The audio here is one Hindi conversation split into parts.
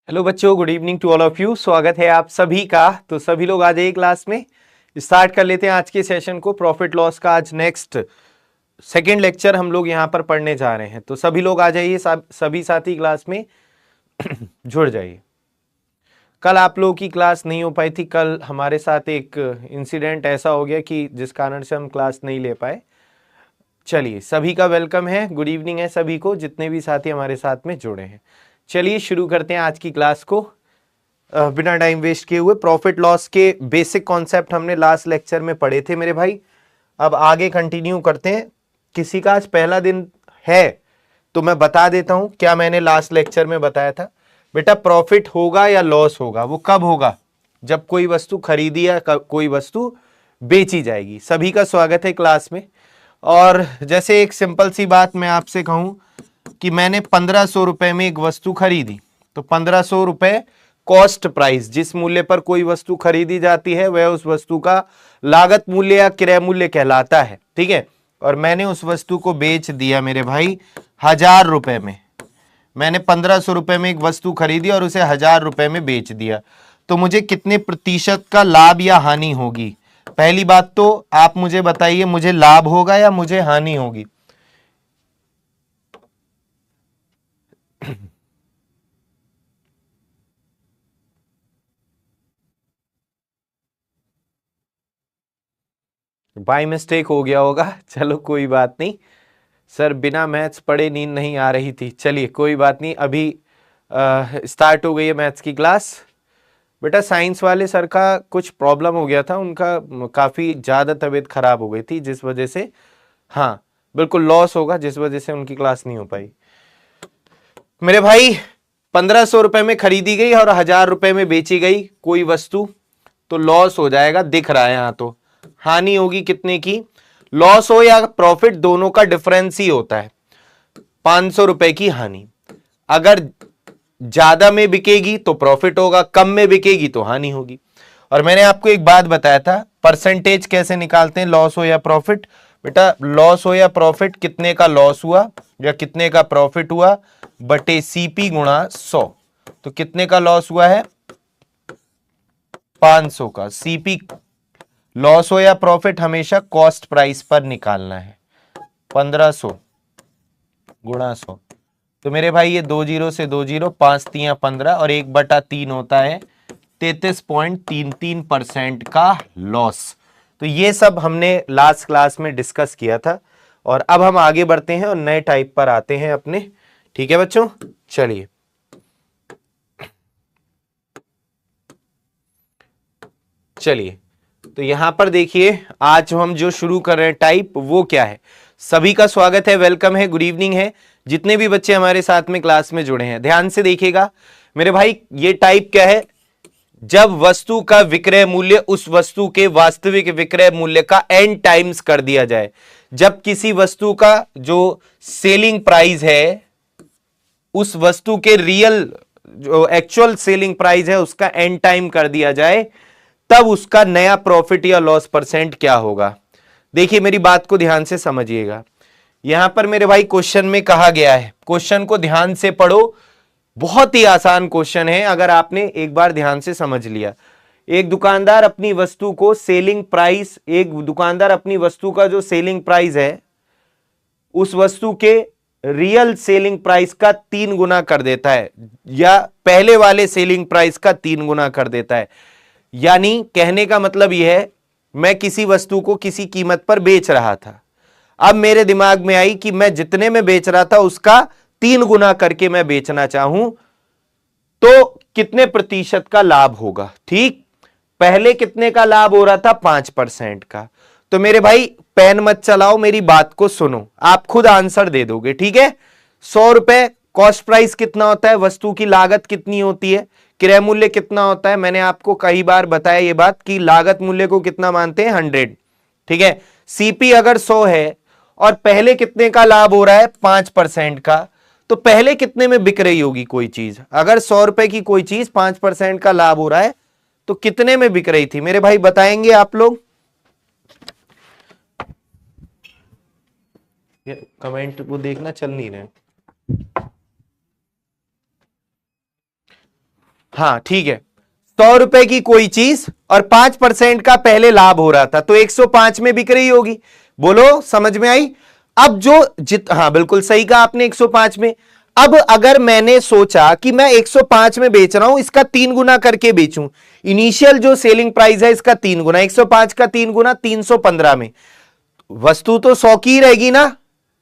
हेलो बच्चों, good evening to all of you. स्वागत है आप सभी का। तो सभी लोग आ जाइए क्लास में। स्टार्ट कर लेते हैं आज के सेशन को। प्रॉफिट लॉस का आज नेक्स्ट सेकेंड लेक्चर हम लोग यहाँ पर पढ़ने जा रहे हैं। तो सभी लोग आ जाइए, सभी साथी क्लास में जुड़ जाइए। कल आप लोगों की क्लास नहीं हो पाई थी। कल हमारे साथ एक इंसिडेंट ऐसा हो गया कि जिस कारण से हम क्लास नहीं ले पाए। चलिए, सभी का वेलकम है, गुड इवनिंग है सभी को, जितने भी साथी हमारे साथ में जुड़े हैं। चलिए शुरू करते हैं आज की क्लास को बिना टाइम वेस्ट किए हुए। प्रॉफिट लॉस के बेसिक कॉन्सेप्ट हमने लास्ट लेक्चर में पढ़े थे मेरे भाई। अब आगे कंटिन्यू करते हैं। किसी का आज पहला दिन है तो मैं बता देता हूं क्या मैंने लास्ट लेक्चर में बताया था। बेटा, प्रॉफिट होगा या लॉस होगा वो कब होगा? जब कोई वस्तु खरीदी या कोई वस्तु बेची जाएगी। सभी का स्वागत है क्लास में। और जैसे एक सिंपल सी बात मैं आपसे कहूं कि मैंने 1500 रुपए में एक वस्तु खरीदी, तो 1500 रुपए कॉस्ट प्राइस, जिस मूल्य पर कोई वस्तु खरीदी जाती है वह उस वस्तु का लागत मूल्य या क्रय मूल्य कहलाता है। ठीक है। और मैंने उस वस्तु को बेच दिया मेरे भाई 1000 रुपए में। मैंने 1500 रुपए में एक वस्तु खरीदी और उसे 1000 रुपए में बेच दिया। तो मुझे कितने प्रतिशत का लाभ या हानि होगी? पहली बात तो आप मुझे बताइए, मुझे लाभ होगा या मुझे हानि होगी? बाय मिस्टेक हो गया होगा। चलो कोई बात नहीं सर, बिना मैथ्स पढ़े नींद नहीं आ रही थी। चलिए कोई बात नहीं, अभी स्टार्ट हो गई है मैथ्स की क्लास। बेटा, साइंस वाले सर का कुछ प्रॉब्लम हो गया था, उनका काफ़ी ज़्यादा तबीयत खराब हो गई थी, जिस वजह से हाँ बिल्कुल लॉस होगा, जिस वजह से उनकी क्लास नहीं हो पाई। मेरे भाई, 1500 रुपए में खरीदी गई और 1000 रुपए में बेची गई कोई वस्तु, तो लॉस हो जाएगा, दिख रहा है यहां। तो हानि होगी कितने की? लॉस हो या प्रॉफिट, दोनों का डिफरेंस ही होता है, 500 रुपए की हानि। अगर ज्यादा में बिकेगी तो प्रॉफिट होगा, कम में बिकेगी तो हानि होगी। और मैंने आपको एक बात बताया था, परसेंटेज कैसे निकालते हैं, लॉस हो या प्रॉफिट। बेटा, लॉस हो या प्रॉफिट, कितने का लॉस हुआ या कितने का प्रॉफिट हुआ बटे सीपी गुणा 100। तो कितने का लॉस हुआ है? 500 का। सीपी, लॉस हो या प्रॉफिट, हमेशा कॉस्ट प्राइस पर निकालना है। 1500 गुणा 100। तो मेरे भाई ये 2 जीरो से 2 जीरो, 5 तियां 15 और 1/3 होता है 33.33% का लॉस। तो ये सब हमने लास्ट क्लास में डिस्कस किया था। और अब हम आगे बढ़ते हैं और नए टाइप पर आते हैं अपने। ठीक है बच्चों, चलिए चलिए। तो यहां पर देखिए, आज हम जो शुरू कर रहे हैं टाइप, वो क्या है? सभी का स्वागत है, वेलकम है, गुड इवनिंग है, जितने भी बच्चे हमारे साथ में क्लास में जुड़े हैं। ध्यान से देखिएगा मेरे भाई, ये टाइप क्या है? जब वस्तु का विक्रय मूल्य उस वस्तु के वास्तविक विक्रय मूल्य का n टाइम्स कर दिया जाए। जब किसी वस्तु का जो सेलिंग प्राइस है, उस वस्तु के रियल जो एक्चुअल सेलिंग प्राइस है उसका n टाइम कर दिया जाए, तब उसका नया प्रॉफिट या लॉस परसेंट क्या होगा। देखिए मेरी बात को ध्यान से समझिएगा। यहां पर मेरे भाई क्वेश्चन में कहा गया है, क्वेश्चन को ध्यान से पढ़ो, बहुत ही आसान क्वेश्चन है अगर आपने एक बार ध्यान से समझ लिया। एक दुकानदार अपनी वस्तु को सेलिंग प्राइस, एक दुकानदार अपनी वस्तु का जो सेलिंग प्राइस है उस वस्तु के रियल सेलिंग प्राइस का 3 गुना कर देता है, या पहले वाले सेलिंग प्राइस का 3 गुना कर देता है। यानी कहने का मतलब यह है, मैं किसी वस्तु को किसी कीमत पर बेच रहा था, अब मेरे दिमाग में आई कि मैं जितने में बेच रहा था उसका 3 गुना करके मैं बेचना चाहूं, तो कितने प्रतिशत का लाभ होगा? ठीक, पहले कितने का लाभ हो रहा था? 5% का। तो मेरे भाई पेन मत चलाओ, मेरी बात को सुनो, आप खुद आंसर दे दोगे। ठीक है। 100 रुपए कॉस्ट प्राइस कितना होता है? वस्तु की लागत कितनी होती है? क्रय मूल्य कितना होता है? मैंने आपको कई बार बताया ये बात कि लागत मूल्य को कितना मानते हैं? 100। ठीक है। सीपी अगर 100 है और पहले कितने का लाभ हो रहा है? 5% का, तो पहले कितने में बिक रही होगी कोई चीज? अगर 100 रुपए की कोई चीज 5% का लाभ हो रहा है तो कितने में बिक रही थी मेरे भाई, बताएंगे आप लोग? कमेंट वो देखना, चल नहीं रहे। हाँ ठीक है, 100 रुपए की कोई चीज और 5% का पहले लाभ हो रहा था, तो 105 में बिक रही होगी। बोलो समझ में आई? अब जो हाँ बिल्कुल सही कहा आपने, 105 में। अब अगर मैंने सोचा कि मैं 105 में बेच रहा हूं, इसका 3 गुना करके बेचूं, इनिशियल जो सेलिंग प्राइस है इसका 3 गुना, 105 का 3 गुना 315 में, वस्तु तो 100 की ही रहेगी ना,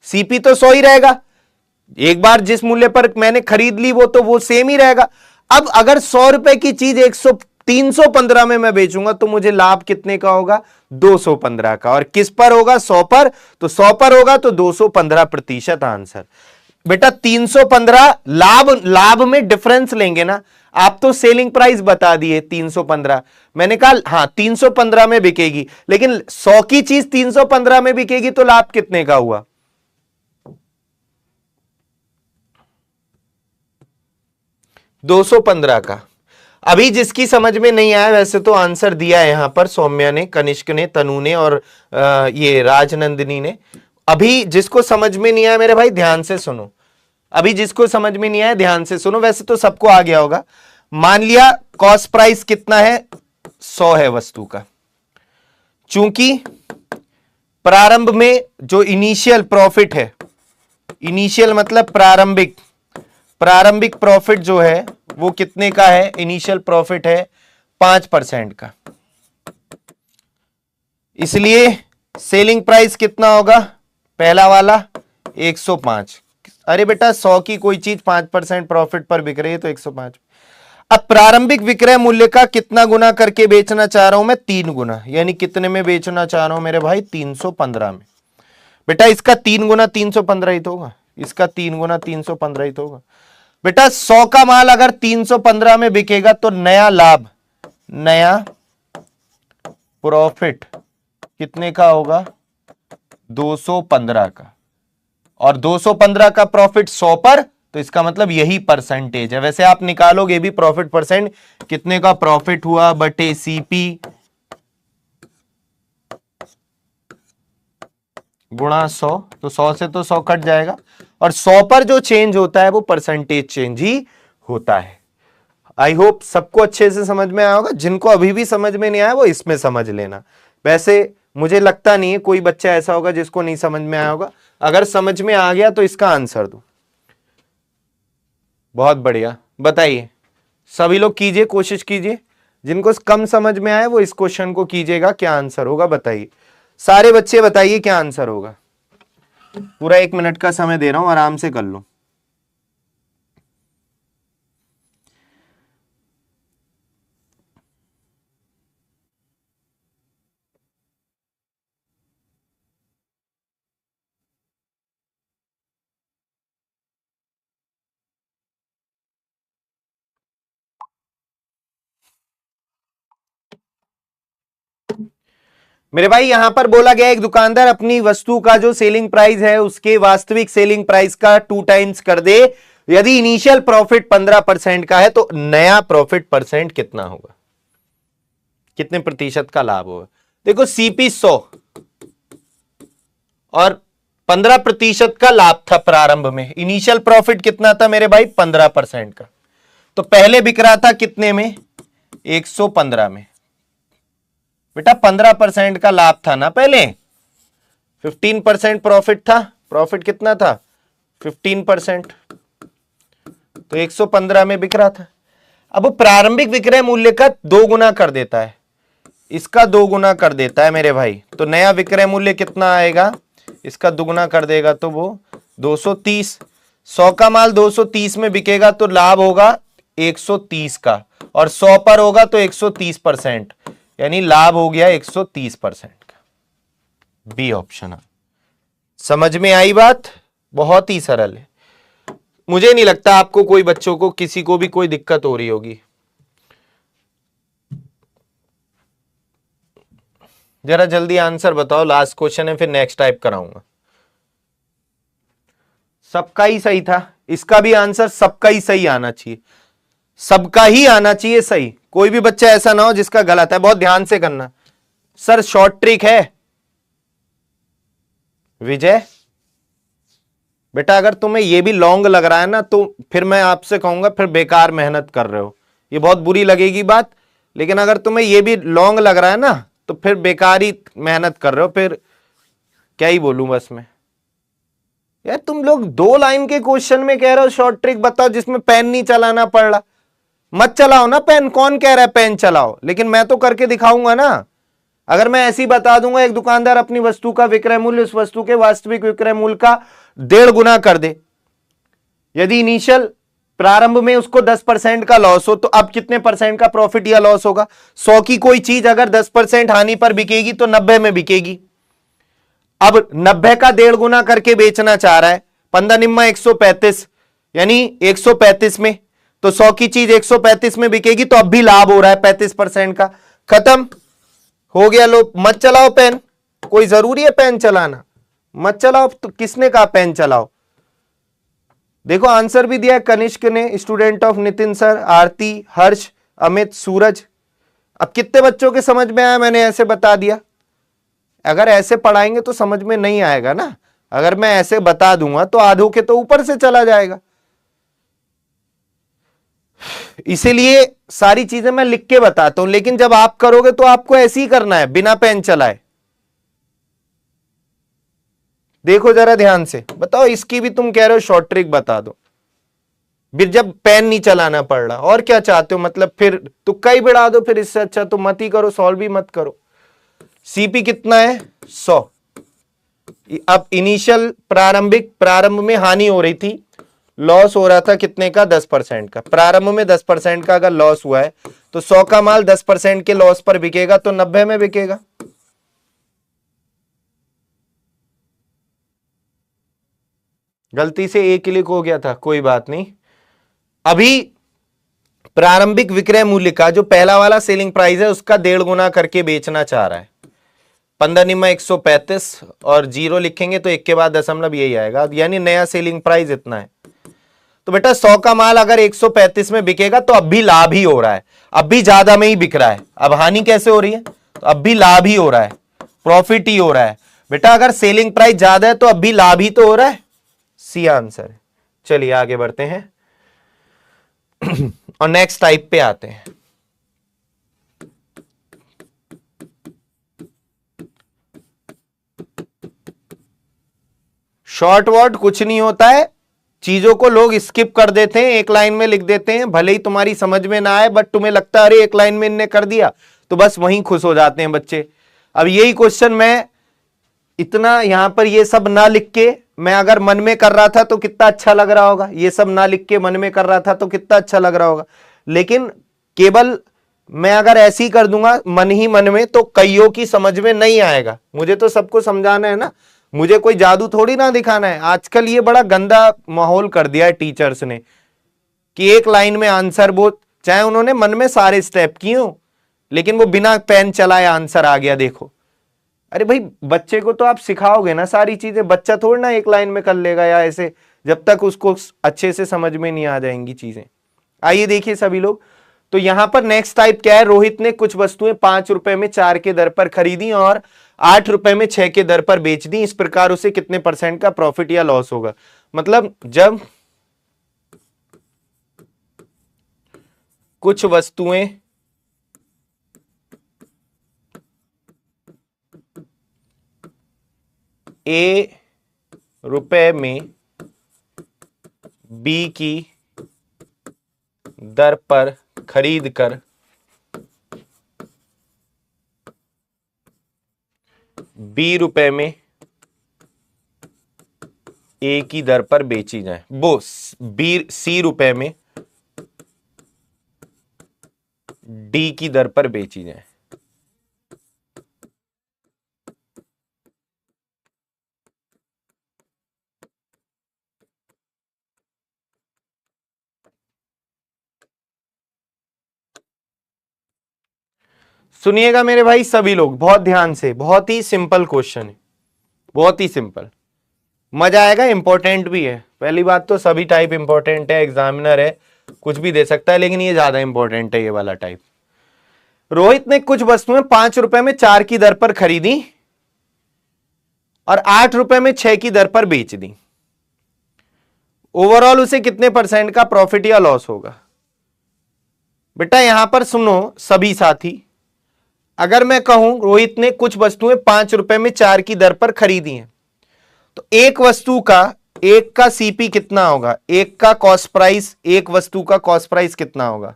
सीपी तो 100 ही रहेगा। एक बार जिस मूल्य पर मैंने खरीद ली वो सेम ही रहेगा। अब अगर 100 रुपए की चीज 315 में मैं बेचूंगा तो मुझे लाभ कितने का होगा? 215 का। और किस पर होगा? 100 पर। तो 100 पर होगा तो 215% आंसर। बेटा 315 लाभ में डिफरेंस लेंगे ना, आप तो सेलिंग प्राइस बता दिए 315, मैंने कहा हाँ 315 में बिकेगी, लेकिन 100 की चीज 315 में बिकेगी तो लाभ कितने का हुआ? 215 का। अभी जिसकी समझ में नहीं आया, वैसे तो आंसर दिया है यहां पर सौम्या ने, कनिष्क ने, तनु ने और ये राजनंदिनी ने। अभी जिसको समझ में नहीं आया मेरे भाई ध्यान से सुनो, अभी जिसको समझ में नहीं आया ध्यान से सुनो, वैसे तो सबको आ गया होगा। मान लिया कॉस्ट प्राइस कितना है? 100 है वस्तु का। चूंकि प्रारंभ में जो इनिशियल प्रॉफिट है, इनिशियल मतलब प्रारंभिक प्रॉफिट जो है वो कितने का है? इनिशियल प्रॉफिट है 5% का, इसलिए सेलिंग प्राइस कितना होगा? पहला वाला 105। अरे बेटा 100 की कोई चीज 5% प्रॉफिट पर बिक रही है तो 105। अब प्रारंभिक विक्रय मूल्य का कितना गुना करके बेचना चाह रहा हूं मैं? 3 गुना। यानी कितने में बेचना चाह रहा हूं मेरे भाई? 315 में। बेटा इसका 3 गुना 315 ही तो होगा, इसका 3 गुना 315 ही तो होगा। बेटा 100 का माल अगर 315 में बिकेगा तो नया लाभ, नया प्रॉफिट कितने का होगा? 215 का। और 215 का प्रॉफिट 100 पर, तो इसका मतलब यही परसेंटेज है। वैसे आप निकालोगे भी प्रॉफिट परसेंट, कितने का प्रॉफिट हुआ बटे सीपी गुणा 100, तो 100 से तो 100 कट जाएगा, और 100 पर जो चेंज होता है वो परसेंटेज चेंज ही होता है। आई होप सबको अच्छे से समझ में आया होगा। जिनको अभी भी समझ में नहीं आया वो इसमें समझ लेना। वैसे मुझे लगता नहीं है कोई बच्चा ऐसा होगा जिसको नहीं समझ में आया होगा। अगर समझ में आ गया तो इसका आंसर दो। बहुत बढ़िया, बताइए सभी लोग, कीजिए, कोशिश कीजिए। जिनको कम समझ में आए वो इस क्वेश्चन को कीजिएगा। क्या आंसर होगा बताइए, सारे बच्चे बताइए क्या आंसर होगा। पूरा 1 मिनट का समय दे रहा हूं, आराम से कर लो। मेरे भाई यहां पर बोला गया एक दुकानदार अपनी वस्तु का जो सेलिंग प्राइस है उसके वास्तविक सेलिंग प्राइस का 2 टाइम्स कर दे। यदि इनिशियल प्रॉफिट 15% का है तो नया प्रॉफिट परसेंट कितना होगा? कितने प्रतिशत का लाभ होगा? देखो सीपी 100 और 15% का लाभ था प्रारंभ में। इनिशियल प्रॉफिट कितना था मेरे भाई? 15% का। तो पहले बिक रहा था कितने में? 115 में। बेटा 15% का लाभ था ना पहले, 15% प्रॉफिट था। प्रॉफिट कितना था? 15%। तो 115 में बिक रहा था। अब प्रारंभिक विक्रय मूल्य का 2 गुना कर देता है, इसका 2 गुना कर देता है मेरे भाई, तो नया विक्रय मूल्य कितना आएगा? इसका दुगुना कर देगा तो वो 230। 100 का माल 230 में बिकेगा तो लाभ होगा 130 का, और 100 पर होगा तो 130%, यानी लाभ हो गया 130% का। B option. समझ में आई बात? बहुत ही सरल है। मुझे नहीं लगता आपको कोई बच्चों को किसी को भी कोई दिक्कत हो रही होगी। जरा जल्दी आंसर बताओ, लास्ट क्वेश्चन है, फिर नेक्स्ट टाइप कराऊंगा। सबका ही सही था, इसका भी आंसर सबका ही सही आना चाहिए, सबका ही आना चाहिए सही। कोई भी बच्चा ऐसा ना हो जिसका गलत है। बहुत ध्यान से करना। सर शॉर्ट ट्रिक है विजय। बेटा अगर तुम्हें यह भी लॉन्ग लग रहा है ना तो फिर मैं आपसे कहूंगा फिर बेकार मेहनत कर रहे हो। ये बहुत बुरी लगेगी बात, लेकिन अगर तुम्हें ये भी लॉन्ग लग रहा है ना तो फिर बेकार ही मेहनत कर रहे हो, फिर क्या ही बोलूं बस मैं। यार तुम लोग 2 लाइन के क्वेश्चन में कह रहे हो शॉर्ट ट्रिक बताओ जिसमें पेन नहीं चलाना पड़ रहा। मत चलाओ ना पेन, कौन कह रहा है पेन चलाओ, लेकिन मैं तो करके दिखाऊंगा ना। अगर मैं ऐसे ही बता दूंगा एक दुकानदार अपनी वस्तु का विक्रय मूल्य उस वस्तु के वास्तविक विक्रय मूल्य का 1.5 गुना कर दे, यदि इनिशियल प्रारंभ में उसको 10% का लॉस हो तो अब कितने परसेंट का प्रॉफिट या लॉस होगा। 100 की कोई चीज अगर 10% हानि पर बिकेगी तो 90 में बिकेगी। अब 90 का 1.5 गुना करके बेचना चाह रहा है, 15 निम्मा 135, यानी 135 में, तो 100 की चीज 135 में बिकेगी तो अब भी लाभ हो रहा है 35% का। खत्म हो गया। लो मत चलाओ पेन, कोई जरूरी है पेन चलाना, मत चलाओ। तो किसने कहा पेन चलाओ। देखो आंसर भी दिया है कनिष्क ने, स्टूडेंट ऑफ नितिन सर, आरती, हर्ष, अमित, सूरज। अब कितने बच्चों के समझ में आया, मैंने ऐसे बता दिया। अगर ऐसे पढ़ाएंगे तो समझ में नहीं आएगा ना, अगर मैं ऐसे बता दूंगा तो आधों के तो ऊपर से चला जाएगा। इसीलिए सारी चीजें मैं लिख के बताता हूं, लेकिन जब आप करोगे तो आपको ऐसे ही करना है बिना पेन चलाए। देखो जरा ध्यान से बताओ, इसकी भी तुम कह रहे हो शॉर्ट ट्रिक बता दो, फिर जब पेन नहीं चलाना पड़ रहा। और क्या चाहते हो, मतलब फिर तुक्का ही बिड़ा दो, फिर इससे अच्छा तो मत ही करो, सॉल्व भी मत करो। सीपी कितना है 100। अब इनिशियल प्रारंभ में हानि हो रही थी, लॉस हो रहा था कितने का 10% का। प्रारंभ में 10% का अगर लॉस हुआ है तो 100 का माल 10% के लॉस पर बिकेगा तो 90 में बिकेगा। गलती से एक क्लिक हो गया था, कोई बात नहीं। अभी प्रारंभिक विक्रय मूल्य का जो पहला वाला सेलिंग प्राइस है उसका 1.5 गुना करके बेचना चाह रहा है। 15 निम्मा 135 और 0 लिखेंगे तो 1 के बाद दशमलव यही आएगा, यानी नया सेलिंग प्राइस इतना है। तो बेटा 100 का माल अगर 135 में बिकेगा तो अब भी लाभ ही हो रहा है, अब भी ज्यादा में ही बिक रहा है। अब हानि कैसे हो रही है, तो अब भी लाभ ही हो रहा है, प्रॉफिट ही हो रहा है। बेटा अगर सेलिंग प्राइस ज्यादा है तो अब भी लाभ ही तो हो रहा है, सी आंसर है। चलिए आगे बढ़ते हैं और नेक्स्ट टाइप पे आते हैं। शॉर्ट वर्ड कुछ नहीं होता है, चीजों को लोग स्किप कर देते हैं, एक लाइन में लिख देते हैं, भले ही तुम्हारी समझ में ना आए, बट तुम्हें लगता है अरे एक लाइन में इनने कर दिया, तो बस वहीं खुश हो जाते हैं बच्चे। अब यही क्वेश्चन मैं इतना यहां पर ये सब ना लिख के मैं अगर मन में कर रहा था तो कितना अच्छा लग रहा होगा, ये सब ना लिख के मन में कर रहा था तो कितना अच्छा लग रहा होगा। लेकिन केवल मैं अगर ऐसे ही कर दूंगा मन ही मन में तो कईयों की समझ में नहीं आएगा। मुझे तो सबको समझाना है ना, मुझे कोई जादू थोड़ी ना दिखाना है। आजकल ये बड़ा गंदा माहौल कर दिया है टीचर्स ने कि एक लाइन में आंसर, वो चाहे उन्होंने मन में सारे स्टेप किए हो लेकिन वो बिना पेन चलाए आंसर आ गया। देखो अरे भाई बच्चे को तो आप सिखाओगे ना सारी चीजें, बच्चा थोड़ी ना एक लाइन में कर लेगा या ऐसे, जब तक उसको अच्छे से समझ में नहीं आ जाएंगी चीजें। आइए देखिए सभी लोग, तो यहां पर नेक्स्ट टाइप क्या है, रोहित ने कुछ वस्तुएं 5 रुपए में 4 के दर पर खरीदी और 8 रुपए में 6 के दर पर बेच दी, इस प्रकार उसे कितने % का प्रॉफिट या लॉस होगा। मतलब जब कुछ वस्तुएं ए रुपए में बी की दर पर खरीद कर बी रुपए में ए की दर पर बेची जाए, वो बी सी रुपए में डी की दर पर बेची जाए। सुनिएगा मेरे भाई सभी लोग बहुत ध्यान से, बहुत ही सिंपल क्वेश्चन है, बहुत ही सिंपल, मजा आएगा, इंपॉर्टेंट भी है। पहली बात तो सभी टाइप इंपॉर्टेंट है, एग्जामिनर है कुछ भी दे सकता है, लेकिन ये ज्यादा इंपॉर्टेंट है ये वाला टाइप। रोहित ने कुछ वस्तुएं 5 रुपए में 4 की दर पर खरीदी और 8 रुपए में 6 की दर पर बेच दी, ओवरऑल उसे कितने % का प्रॉफिट या लॉस होगा। बेटा यहां पर सुनो सभी साथी, अगर मैं कहूं रोहित ने कुछ वस्तुएं 5 रुपए में 4 की दर पर खरीदी हैं, तो एक वस्तु का एक का सीपी कितना होगा, एक का कॉस्ट प्राइस, एक वस्तु का कॉस्ट प्राइस कितना होगा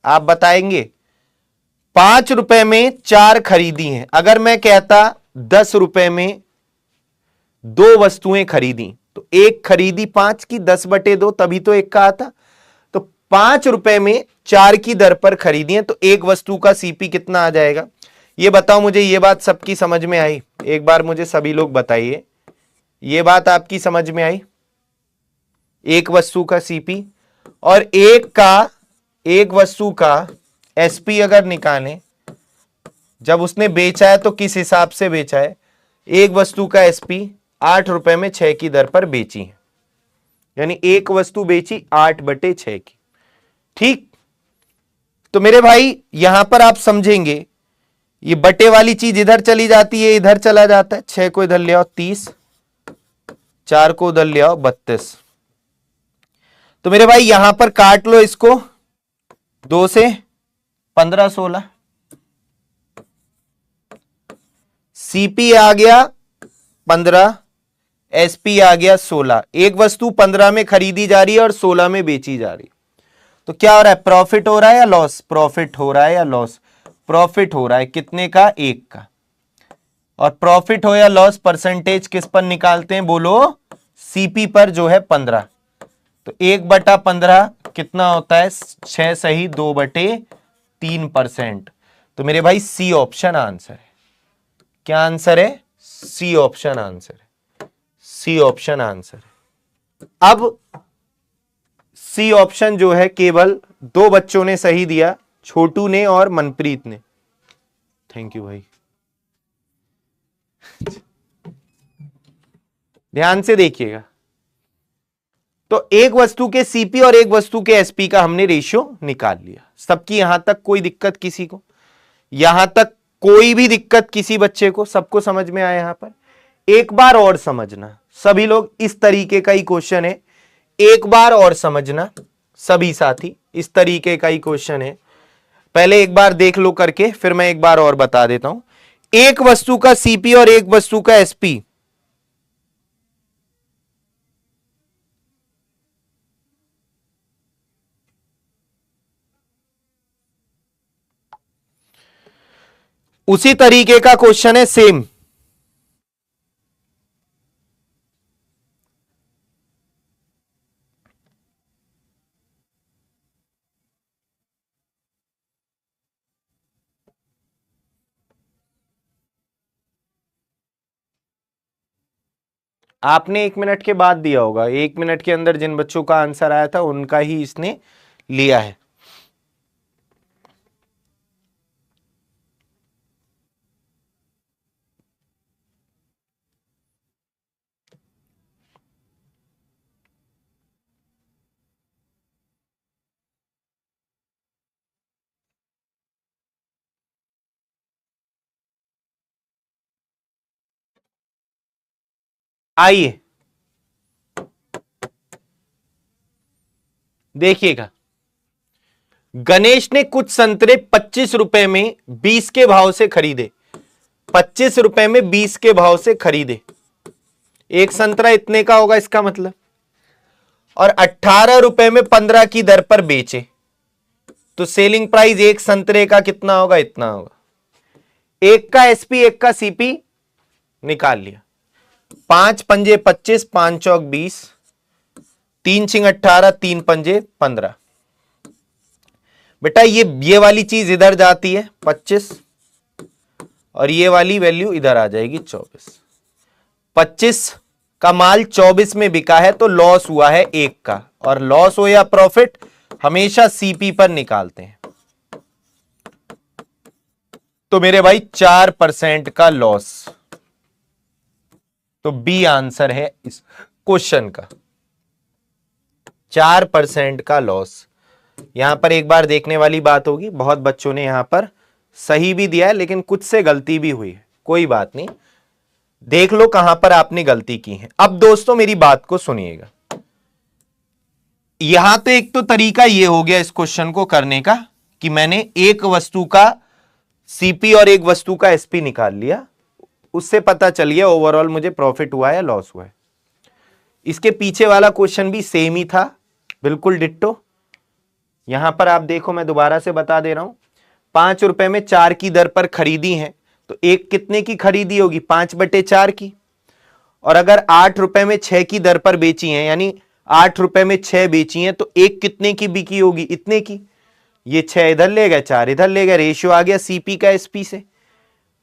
आप बताएंगे। 5 रुपए में 4 खरीदी हैं, अगर मैं कहता 10 रुपए में 2 वस्तुएं खरीदी, तो एक खरीदी 5 की, 10/2 तभी तो एक का आता। तो 5 रुपए में 4 की दर पर खरीदी है, तो एक वस्तु का सीपी कितना आ जाएगा, ये बताओ मुझे। ये बात सबकी समझ में आई? एक बार मुझे सभी लोग बताइए, ये बात आपकी समझ में आई? एक वस्तु का सीपी और एक वस्तु का एसपी अगर निकालें, जब उसने बेचा है तो किस हिसाब से बेचा है। एक वस्तु का एसपी 8 रुपए में 6 की दर पर बेची है, यानी एक वस्तु बेची 8/6 की। ठीक, तो मेरे भाई यहां पर आप समझेंगे, ये बटे वाली चीज इधर चली जाती है, इधर चला जाता है। 6 को इधर ले आओ 30, 4 को उधर ले आओ 32। तो मेरे भाई यहां पर काट लो इसको, 2 से 15, 16। सीपी आ गया 15, एसपी आ गया 16। एक वस्तु 15 में खरीदी जा रही है और 16 में बेची जा रही है, तो क्या हो रहा है, प्रॉफिट हो रहा है या लॉस? प्रॉफिट हो रहा है या लॉस? प्रॉफिट हो रहा है। कितने का? 1 का। और प्रॉफिट हो या लॉस परसेंटेज किस पर निकालते हैं बोलो? सीपी पर, जो है 15। तो 1/15 कितना होता है? 6 सही 2/3%। तो मेरे भाई सी ऑप्शन आंसर है। क्या आंसर है? सी ऑप्शन आंसर है। सी ऑप्शन आंसर है। अब सी ऑप्शन जो है केवल 2 बच्चों ने सही दिया, छोटू ने और मनप्रीत ने। थैंक यू भाई। ध्यान से देखिएगा, तो एक वस्तु के सीपी और एक वस्तु के एसपी का हमने रेशियो निकाल लिया। सबकी यहां तक कोई दिक्कत किसी को? यहां तक कोई भी दिक्कत किसी बच्चे को? सबको समझ में आया? यहां पर एक बार और समझना सभी लोग, इस तरीके का ही क्वेश्चन है, एक बार और समझना सभी साथी, इस तरीके का ही क्वेश्चन है। पहले एक बार देख लो करके, फिर मैं एक बार और बता देता हूं। एक वस्तु का सीपी और एक वस्तु का एसपी, उसी तरीके का क्वेश्चन है, सेम। आपने 1 मिनट के बाद दिया होगा, 1 मिनट के अंदर जिन बच्चों का आंसर आया था उनका ही इसने लिया है। आइए देखिएगा, गणेश ने कुछ संतरे 25 रुपए में 20 के भाव से खरीदे। 25 रुपए में 20 के भाव से खरीदे, एक संतरा इतने का होगा इसका मतलब, और 18 रुपए में 15 की दर पर बेचे, तो सेलिंग प्राइस एक संतरे का कितना होगा? इतना होगा। एक का एसपी एक का सीपी निकाल लिया। 5 पंजे 25, 5 चौक 20, 3 छिंग 18, 3 पंजे 15। बेटा ये वाली चीज इधर जाती है 25, और ये वाली वैल्यू इधर आ जाएगी 24। 25 का माल 24 में बिका है, तो लॉस हुआ है 1 का, और लॉस हो या प्रॉफिट हमेशा सीपी पर निकालते हैं। तो मेरे भाई 4% का लॉस, तो बी आंसर है इस क्वेश्चन का, 4% का लॉस। यहां पर एक बार देखने वाली बात होगी, बहुत बच्चों ने यहां पर सही भी दिया है, लेकिन कुछ से गलती भी हुई है, कोई बात नहीं, देख लो कहां पर आपने गलती की है। अब दोस्तों मेरी बात को सुनिएगा, यहां तो एक तो तरीका ये हो गया इस क्वेश्चन को करने का कि मैंने एक वस्तु का सीपी और एक वस्तु का एसपी निकाल लिया, उससे पता चल गया ओवरऑल मुझे प्रॉफिट हुआ है या लॉस हुआ है। इसके पीछे वाला क्वेश्चन भी सेम ही था, बिल्कुल डिट्टो। यहां पर आप देखो, मैं दोबारा से बता दे रहा हूं, 5 रुपए में 4 की दर पर खरीदी है, तो एक कितने की खरीदी होगी, 5/4 की। और अगर 8 रुपए में 6 की दर पर बेची है, यानी 8 रुपए में 6 बेची है, तो एक कितने की बिकी होगी, इतने की। ये 6 इधर ले गए, 4 इधर ले गए, रेशियो आ गया सीपी का एसपी से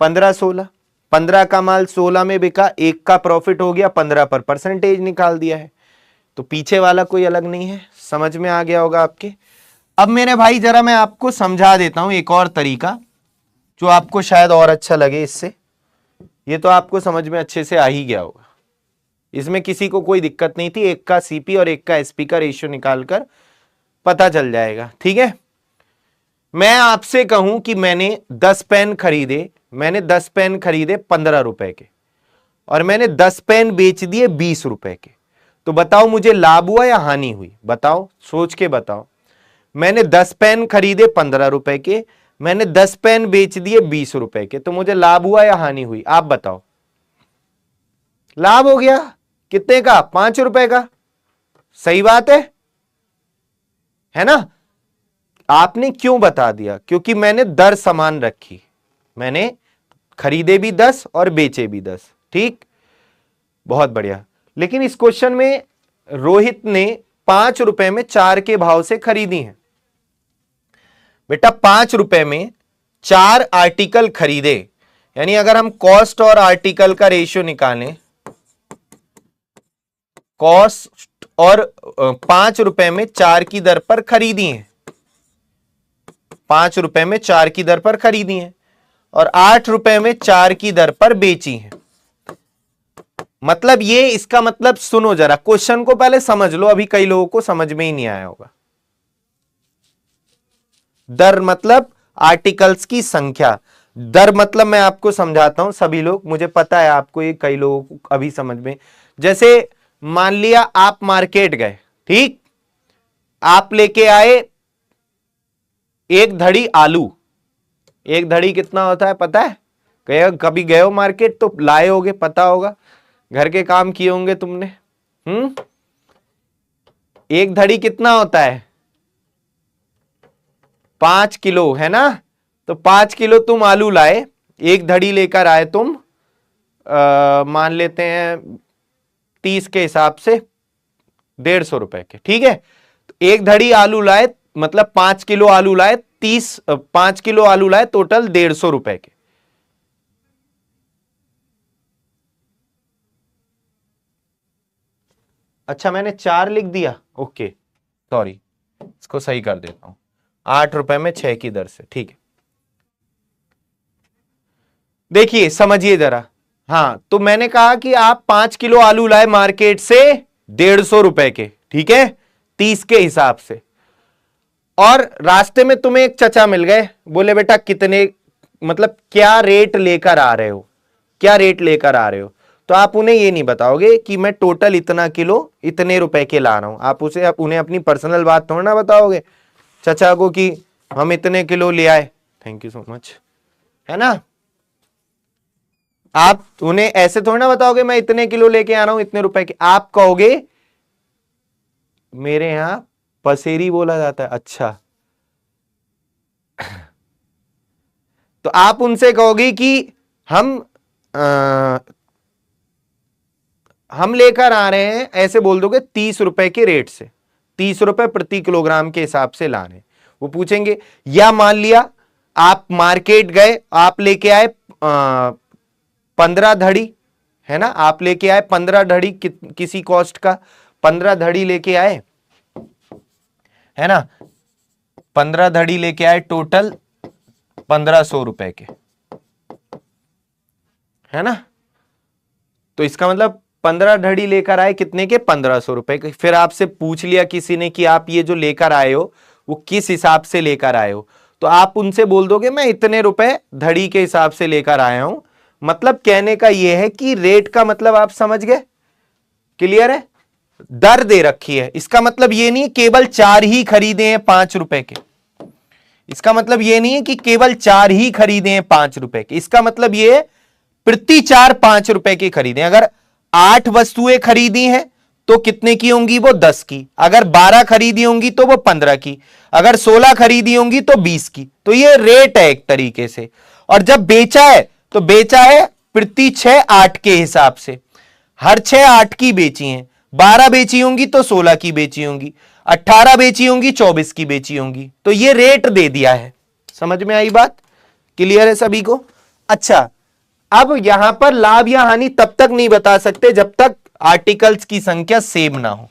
15-16। 15 का माल 16 में बिका, एक का प्रॉफिट हो गया 15 पर, परसेंटेज निकाल दिया है। तो पीछे वाला कोई अलग नहीं है, समझ में आ गया होगा आपके। अब मेरे भाई जरा मैं आपको समझा देता हूं एक और तरीका, जो आपको शायद और अच्छा लगे इससे। ये तो आपको समझ में अच्छे से आ ही गया होगा, इसमें किसी को कोई दिक्कत नहीं थी, एक का सीपी और एक का एसपी का रेशियो निकालकर पता चल जाएगा, ठीक है। मैं आपसे कहूं कि मैंने 10 पेन खरीदे, मैंने 10 पेन खरीदे 15 रुपए के, और मैंने 10 पेन बेच दिए 20 रुपए के, तो बताओ मुझे लाभ हुआ या हानि हुई, बताओ, सोच के बताओ। मैंने 10 पेन खरीदे 15 रुपए के, मैंने 10 पेन बेच दिए 20 रुपए के, तो मुझे लाभ हुआ या हानि हुई, आप बताओ। लाभ हो गया, कितने का, 5 रुपए का, सही बात है ना। आपने क्यों बता दिया, क्योंकि मैंने दर समान रखी, मैंने खरीदे भी 10 और बेचे भी 10, ठीक, बहुत बढ़िया। लेकिन इस क्वेश्चन में रोहित ने 5 रुपए में 4 के भाव से खरीदी है। बेटा 5 रुपए में 4 आर्टिकल खरीदे, यानी अगर हम कॉस्ट और आर्टिकल का रेशियो निकालें, कॉस्ट और 5 रुपए में 4 की दर पर खरीदी है, 5 रुपए में 4 की दर पर खरीदी है, और 8 रुपए में 4 की दर पर बेची है। मतलब ये, इसका मतलब सुनो जरा, क्वेश्चन को पहले समझ लो, अभी कई लोगों को समझ में ही नहीं आया होगा। दर मतलब आर्टिकल्स की संख्या, दर मतलब मैं आपको समझाता हूं, सभी लोग, मुझे पता है आपको ये कई लोगों को अभी समझ में। जैसे मान लिया आप मार्केट गए, ठीक, आप लेके आए एक धड़ी आलू। एक धड़ी कितना होता है पता है, कभी गए हो मार्केट तो लाए होगे, पता होगा, घर के काम किए होंगे तुमने। एक धड़ी कितना होता है, 5 किलो, है ना। तो 5 किलो तुम आलू लाए, एक धड़ी लेकर आए तुम, मान लेते हैं 30 के हिसाब से 150 रुपए के, ठीक है। तो एक धड़ी आलू लाए, मतलब 5 किलो आलू लाए, 5 किलो आलू लाए, टोटल 150 रुपए के। अच्छा मैंने 4 लिख दिया, ओके सॉरी, इसको सही कर देता हूं, 8 रुपए में 6 की दर से, ठीक है। देखिए समझिए जरा, हाँ, तो मैंने कहा कि आप 5 किलो आलू लाए मार्केट से 150 रुपए के, ठीक है, 30 के हिसाब से। और रास्ते में तुम्हें एक चचा मिल गए, बोले बेटा कितने, मतलब क्या रेट लेकर आ रहे हो, क्या रेट लेकर आ रहे हो। तो आप उन्हें ये नहीं बताओगे कि मैं टोटल इतना किलो इतने रुपए के ला रहा हूं, आप उन्हें अपनी पर्सनल बात थोड़ा ना बताओगे चचा को कि हम इतने किलो ले आए, थैंक यू सो मच, है ना। आप उन्हें ऐसे थोड़ा ना बताओगे मैं इतने किलो लेके आ रहा हूं इतने रुपए के, आप कहोगे, मेरे यहां पसेरी बोला जाता है, अच्छा। तो आप उनसे कहोगे कि हम लेकर आ रहे हैं, ऐसे बोल दोगे 30 रुपए के रेट से, 30 रुपए प्रति किलोग्राम के हिसाब से ला रहे हैं। वो पूछेंगे, या मान लिया आप मार्केट गए, आप लेके आए 15 धड़ी, है ना, आप लेके आए 15 धड़ी, किसी कॉस्ट का 15 धड़ी लेके आए, है ना, 15 धड़ी लेके आए, टोटल 1500 रुपए के, है ना। तो इसका मतलब 15 धड़ी लेकर आए कितने के, 1500 रुपए के। फिर आपसे पूछ लिया किसी ने कि आप ये जो लेकर आए हो वो किस हिसाब से लेकर आए हो, तो आप उनसे बोल दोगे मैं इतने रुपए धड़ी के हिसाब से लेकर आया हूं। मतलब कहने का यह है कि रेट का मतलब आप समझ गए, क्लियर है, दर दे रखी है। इसका मतलब ये नहीं केवल 4 ही खरीदे हैं 5 रुपए के, इसका मतलब ये नहीं है कि केवल 4 ही खरीदे हैं 5 रुपए के, इसका मतलब ये है प्रति 4 5 रुपए के खरीदे। अगर 8 वस्तुएं खरीदी हैं तो कितने की होंगी? वो 10 की। अगर 12 खरीदी होंगी तो वो 15 की। अगर 16 खरीदी होंगी तो 20 की। तो ये रेट है एक तरीके से। और जब बेचा है तो बेचा है प्रति 6 8 के हिसाब से। हर 6 8 की बेची हैं। 12 बेची होंगी तो 16 की बेची होंगी, 18 बेची होंगी 24 की बेची होंगी। तो ये रेट दे दिया है। समझ में आई बात? क्लियर है सभी को? अच्छा, अब यहां पर लाभ या हानि तब तक नहीं बता सकते जब तक आर्टिकल्स की संख्या सेम ना हो।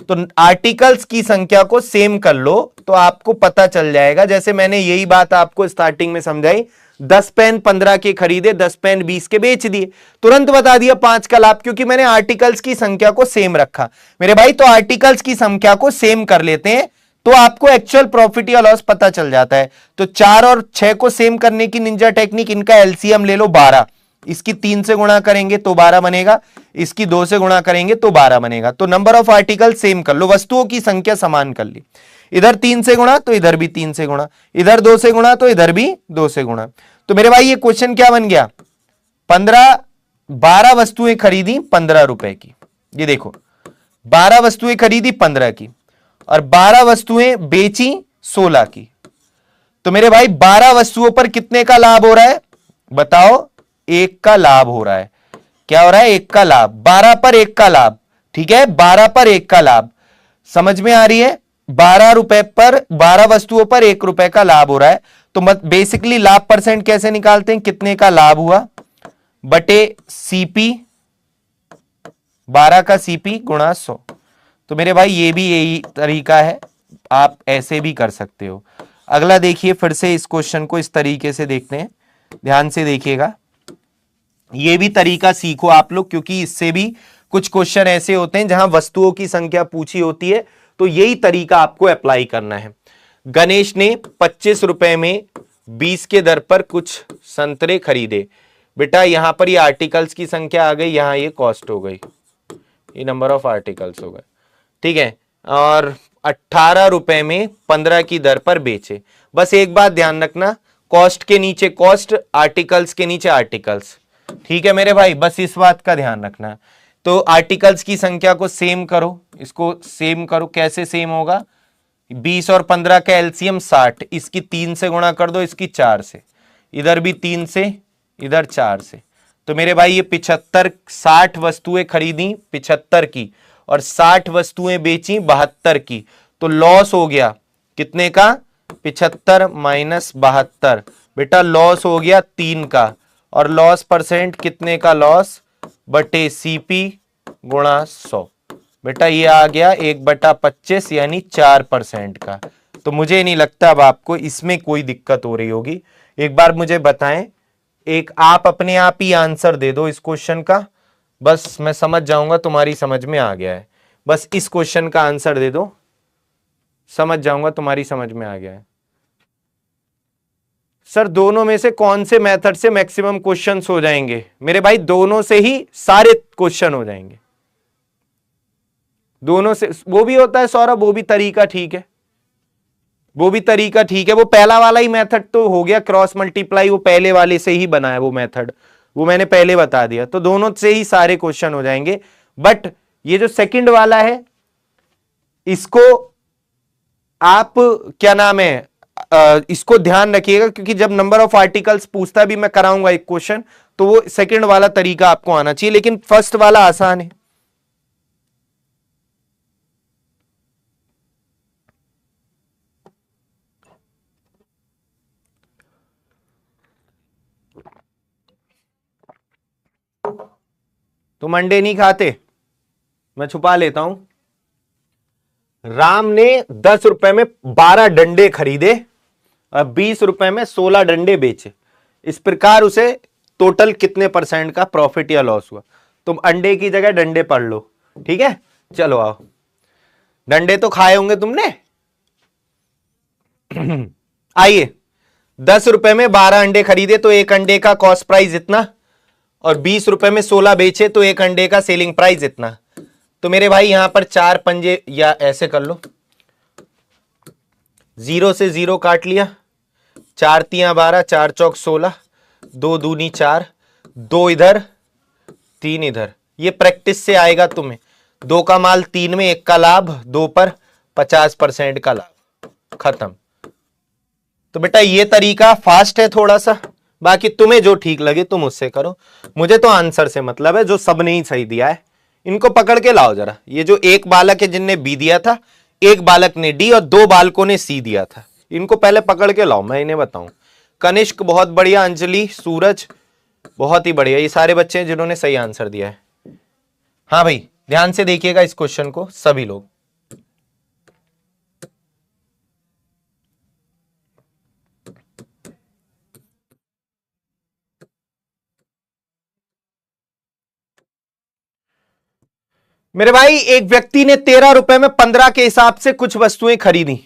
तो आर्टिकल्स की संख्या को सेम कर लो तो आपको पता चल जाएगा। जैसे मैंने यही बात आपको स्टार्टिंग में समझाई, 10 पेन 15 के खरीदे, 10 पेन 20 के बेच दिए, तुरंत बता दिया 5 का लाभ, क्योंकि मैंने आर्टिकल्स की संख्या को सेम रखा मेरे भाई। तो आर्टिकल्स की संख्या को सेम कर लेते हैं तो आपको एक्चुअल प्रॉफिट या लॉस पता चल जाता है। तो 4 और 6 को सेम करने की निंजा टेक्निक, इनका एलसीएम ले लो 12, इसकी 3 से गुणा करेंगे तो 12 बनेगा, इसकी 2 से गुणा करेंगे तो 12 बनेगा। तो नंबर ऑफ आर्टिकल सेम कर लो, वस्तुओं की संख्या समान कर ली। इधर 3 से गुणा तो इधर भी 3 से गुणा, इधर 2 से गुणा तो इधर भी 2 से गुणा। तो मेरे भाई ये क्वेश्चन क्या बन गया? 12 वस्तुएं खरीदी 15 रुपए की। ये देखो 12 वस्तुएं खरीदी 15 की और 12 वस्तुएं बेची 16 की। तो मेरे भाई 12 वस्तुओं पर कितने का लाभ हो रहा है? बताओ। 1 का लाभ हो रहा है। क्या हो रहा है? 1 का लाभ। 12 पर 1 का लाभ। ठीक है, 12 पर 1 का लाभ समझ में आ रही है? 12 रुपए पर 12 वस्तुओं पर 1 रुपए का लाभ हो रहा है। तो बेसिकली लाभ परसेंट कैसे निकालते हैं? कितने का लाभ हुआ बटे सीपी, 12 का सीपी गुणा 100। तो मेरे भाई ये भी यही तरीका है, आप ऐसे भी कर सकते हो। अगला देखिए, फिर से इस क्वेश्चन को इस तरीके से देखते हैं, ध्यान से देखिएगा। ये भी तरीका सीखो आप लोग, क्योंकि इससे भी कुछ क्वेश्चन ऐसे होते हैं जहां वस्तुओं की संख्या पूछी होती है, तो यही तरीका आपको अप्लाई करना है। गणेश ने 25 रुपए में 20 के दर पर कुछ संतरे खरीदे। बेटा यहां पर ये आर्टिकल्स की संख्या आ गई, यहां ये कॉस्ट हो गई, ये नंबर ऑफ आर्टिकल्स हो गए। ठीक है, और 18 रुपए में 15 की दर पर बेचे। बस एक बात ध्यान रखना, कॉस्ट के नीचे कॉस्ट, आर्टिकल्स के नीचे आर्टिकल्स। ठीक है मेरे भाई, बस इस बात का ध्यान रखना। तो आर्टिकल्स की संख्या को सेम करो, इसको सेम करो। कैसे सेम होगा? 20 और 15 का एलसीएम 60, इसकी 3 से गुणा कर दो, इसकी 4 से, इधर भी 3 से, इधर 4 से। तो मेरे भाई ये 75, 60 वस्तुएं खरीदी 75 की और 60 वस्तुएं बेची 72 की। तो लॉस हो गया कितने का? 75 माइनस 72। बेटा लॉस हो गया 3 का, और लॉस परसेंट कितने का? लॉस बटे सीपी गुणा 100। बेटा ये आ गया 1/25 यानी 4% का। तो मुझे नहीं लगता अब आपको इसमें कोई दिक्कत हो रही होगी। एक बार मुझे बताएं, एक आप अपने आप ही आंसर दे दो इस क्वेश्चन का, बस मैं समझ जाऊंगा तुम्हारी समझ में आ गया है। बस इस क्वेश्चन का आंसर दे दो, समझ जाऊंगा तुम्हारी समझ में आ गया है। सर दोनों में से कौन से मेथड से मैक्सिमम क्वेश्चंस हो जाएंगे? मेरे भाई दोनों से ही सारे क्वेश्चन हो जाएंगे, दोनों से। वो भी होता है सौरभ, वो भी तरीका ठीक है, वो भी तरीका ठीक है। वो पहला वाला ही मेथड तो हो गया क्रॉस मल्टीप्लाई, वो पहले वाले से ही बना है वो मेथड, वो मैंने पहले बता दिया। तो दोनों से ही सारे क्वेश्चन हो जाएंगे। बट ये जो सेकंड वाला है, इसको आप क्या नाम है, इसको ध्यान रखिएगा, क्योंकि जब नंबर ऑफ आर्टिकल्स पूछता भी मैं कराऊंगा एक क्वेश्चन, तो वो सेकंड वाला तरीका आपको आना चाहिए, लेकिन फर्स्ट वाला आसान है। तुम अंडे नहीं खाते, मैं छुपा लेता हूं। राम ने 10 रुपए में 12 डंडे खरीदे और 20 रुपए में 16 डंडे बेचे। इस प्रकार उसे टोटल कितने % का प्रॉफिट या लॉस हुआ? तुम अंडे की जगह डंडे पढ़ लो, ठीक है? चलो आओ, डंडे तो खाए होंगे तुमने। आइए, 10 रुपए में 12 अंडे खरीदे तो एक अंडे का कॉस्ट प्राइस इतना, और 20 रुपए में 16 बेचे तो एक अंडे का सेलिंग प्राइस इतना। तो मेरे भाई यहां पर 4 पंजे, या ऐसे कर लो, 0 से 0 काट लिया, 4 तियां 12, 4 चौक 16, 2 दूनी 4, 2 इधर 3 इधर। ये प्रैक्टिस से आएगा तुम्हें। 2 का माल 3 में, 1 का लाभ 2 पर, 50% का लाभ, खत्म। तो बेटा ये तरीका फास्ट है थोड़ा सा, बाकी तुम्हें जो ठीक लगे तुम उससे करो। मुझे तो आंसर से मतलब है, जो सबने ही सही दिया है। इनको पकड़ के लाओ जरा। ये जो एक बालक है जिनने बी दिया था, एक बालक ने डी और 2 बालकों ने सी दिया था, इनको पहले पकड़ के लाओ, मैं इन्हें बताऊं। कनिष्क बहुत बढ़िया, अंजलि, सूरज बहुत ही बढ़िया, ये सारे बच्चे हैं जिन्होंने सही आंसर दिया है। हाँ भाई ध्यान से देखिएगा इस क्वेश्चन को सभी लोग। मेरे भाई एक व्यक्ति ने 13 रुपए में 15 के हिसाब से कुछ वस्तुएं खरीदी।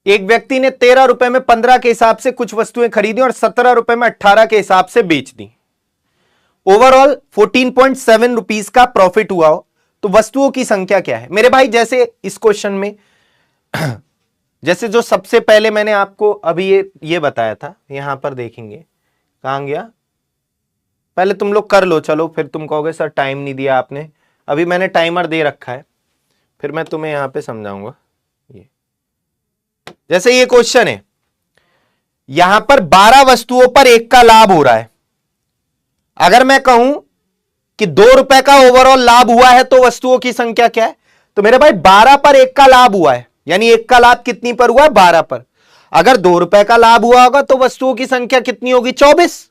एक व्यक्ति ने 13 रुपए में 15 के हिसाब से कुछ वस्तुएं खरीदी और 17 रुपए में 18 के हिसाब से बेच दी। ओवरऑल 14.7 रुपीस का प्रॉफिट हुआ हो, तो वस्तुओं की संख्या क्या है? मेरे भाई जैसे इस क्वेश्चन में जैसे जो सबसे पहले मैंने आपको अभी ये बताया था, यहां पर देखेंगे, कहां गया, पहले तुम लोग कर लो, चलो फिर तुम कहोगे सर टाइम नहीं दिया आपने। अभी मैंने टाइमर दे रखा है, फिर मैं तुम्हें यहां पे समझाऊंगा। ये जैसे ये क्वेश्चन है, यहां पर 12 वस्तुओं पर 1 का लाभ हो रहा है। अगर मैं कहूं कि 2 रुपए का ओवरऑल लाभ हुआ है तो वस्तुओं की संख्या क्या है? तो मेरे भाई 12 पर 1 का लाभ हुआ है, यानी 1 का लाभ कितनी पर हुआ है? 12 पर। अगर 2 रुपए का लाभ हुआ होगा तो वस्तुओं की संख्या कितनी होगी? 24।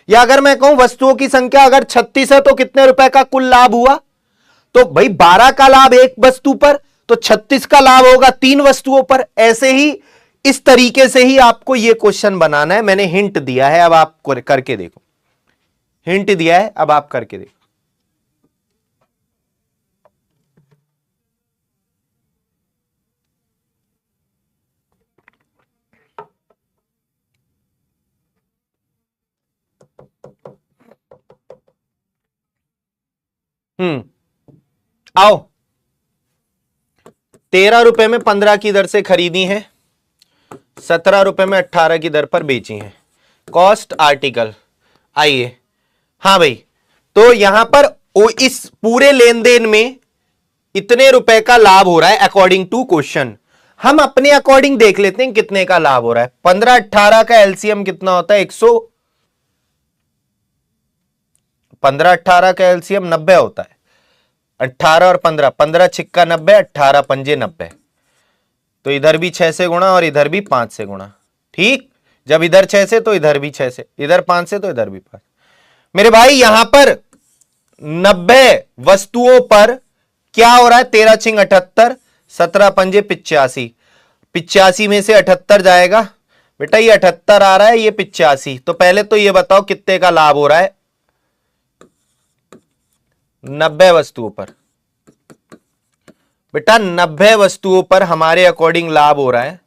या अगर मैं कहूं वस्तुओं की संख्या अगर 36 है तो कितने रुपए का कुल लाभ हुआ? तो भाई 12 का लाभ 1 वस्तु पर, तो 36 का लाभ होगा 3 वस्तुओं पर। ऐसे ही इस तरीके से ही आपको यह क्वेश्चन बनाना है। मैंने हिंट दिया है, अब आप करके देखो। हिंट दिया है, अब आप करके देखो। आओ, 13 रुपए में 15 की दर से खरीदी है, 17 रुपए में 18 की दर पर बेची है। कॉस्ट आर्टिकल, आइए। हाँ भाई, तो यहां पर इस पूरे लेन देन में इतने रुपए का लाभ हो रहा है अकॉर्डिंग टू क्वेश्चन। हम अपने अकॉर्डिंग देख लेते हैं कितने का लाभ हो रहा है। 15 18 का एलसीएम कितना होता है? 15 18 का एलसीएम 90 होता है। 18 और 15, 15 छिक्का 90, 18 पंजे 90। तो इधर भी 6 से गुणा और इधर भी 5 से गुणा। ठीक, जब इधर 6 से तो इधर भी 6 से, इधर 5 से तो इधर भी 5। मेरे भाई यहां पर 90 वस्तुओं पर क्या हो रहा है? 13 छिंग 78, 17 पंजे 85। 85 में से 78 जाएगा बेटा, ये 78 आ रहा है, ये 85। तो पहले तो ये बताओ कितने का लाभ हो रहा है? 90 वस्तुओं पर बेटा, 90 वस्तुओं पर हमारे अकॉर्डिंग लाभ हो रहा है।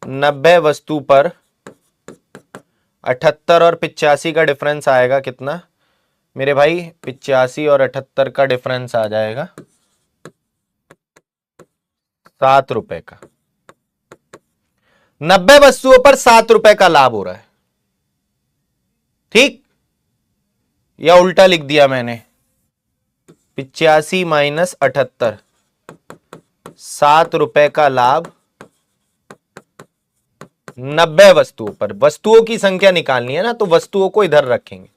90 वस्तु पर 78 और 85 का डिफरेंस आएगा कितना मेरे भाई? 85 और 78 का डिफरेंस आ जाएगा 7 रुपए का। 90 वस्तुओं पर 7 रुपए का लाभ हो रहा है। ठीक, या उल्टा लिख दिया मैंने? 85 माइनस 78, 7 रुपए का लाभ 90 वस्तुओं पर। वस्तुओं की संख्या निकालनी है ना, तो वस्तुओं को इधर रखेंगे।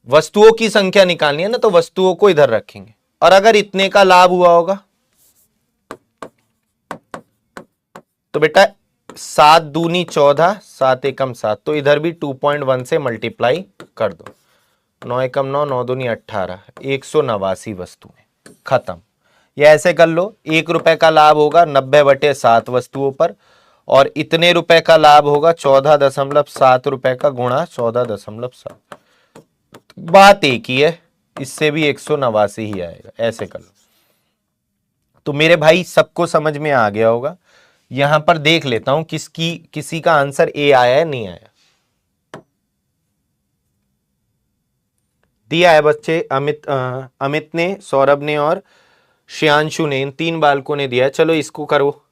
वस्तुओं की संख्या निकालनी है ना, तो वस्तुओं को इधर रखेंगे। और अगर इतने का लाभ हुआ होगा तो बेटा 7 दूनी 14, 7 एकम 7, तो इधर भी 2.1 से मल्टीप्लाई कर दो। 9 एकम 9, 9 दूनी 18, 189 वस्तुएं, खत्म। या ऐसे कर लो, 1 रुपए का लाभ होगा 90/7 वस्तुओं पर, और इतने रुपए का लाभ होगा 14.7 रुपए का गुणा 14.7। बात एक ही है, इससे भी 189 ही आएगा। ऐसे कर लो। तो मेरे भाई सबको समझ में आ गया होगा। यहां पर देख लेता हूं किसी का आंसर ए आया है, नहीं आया। दिया है बच्चे, अमित ने, सौरभ ने और श्रेयांशु ने, इन 3 बालकों ने दिया है। चलो इसको करो,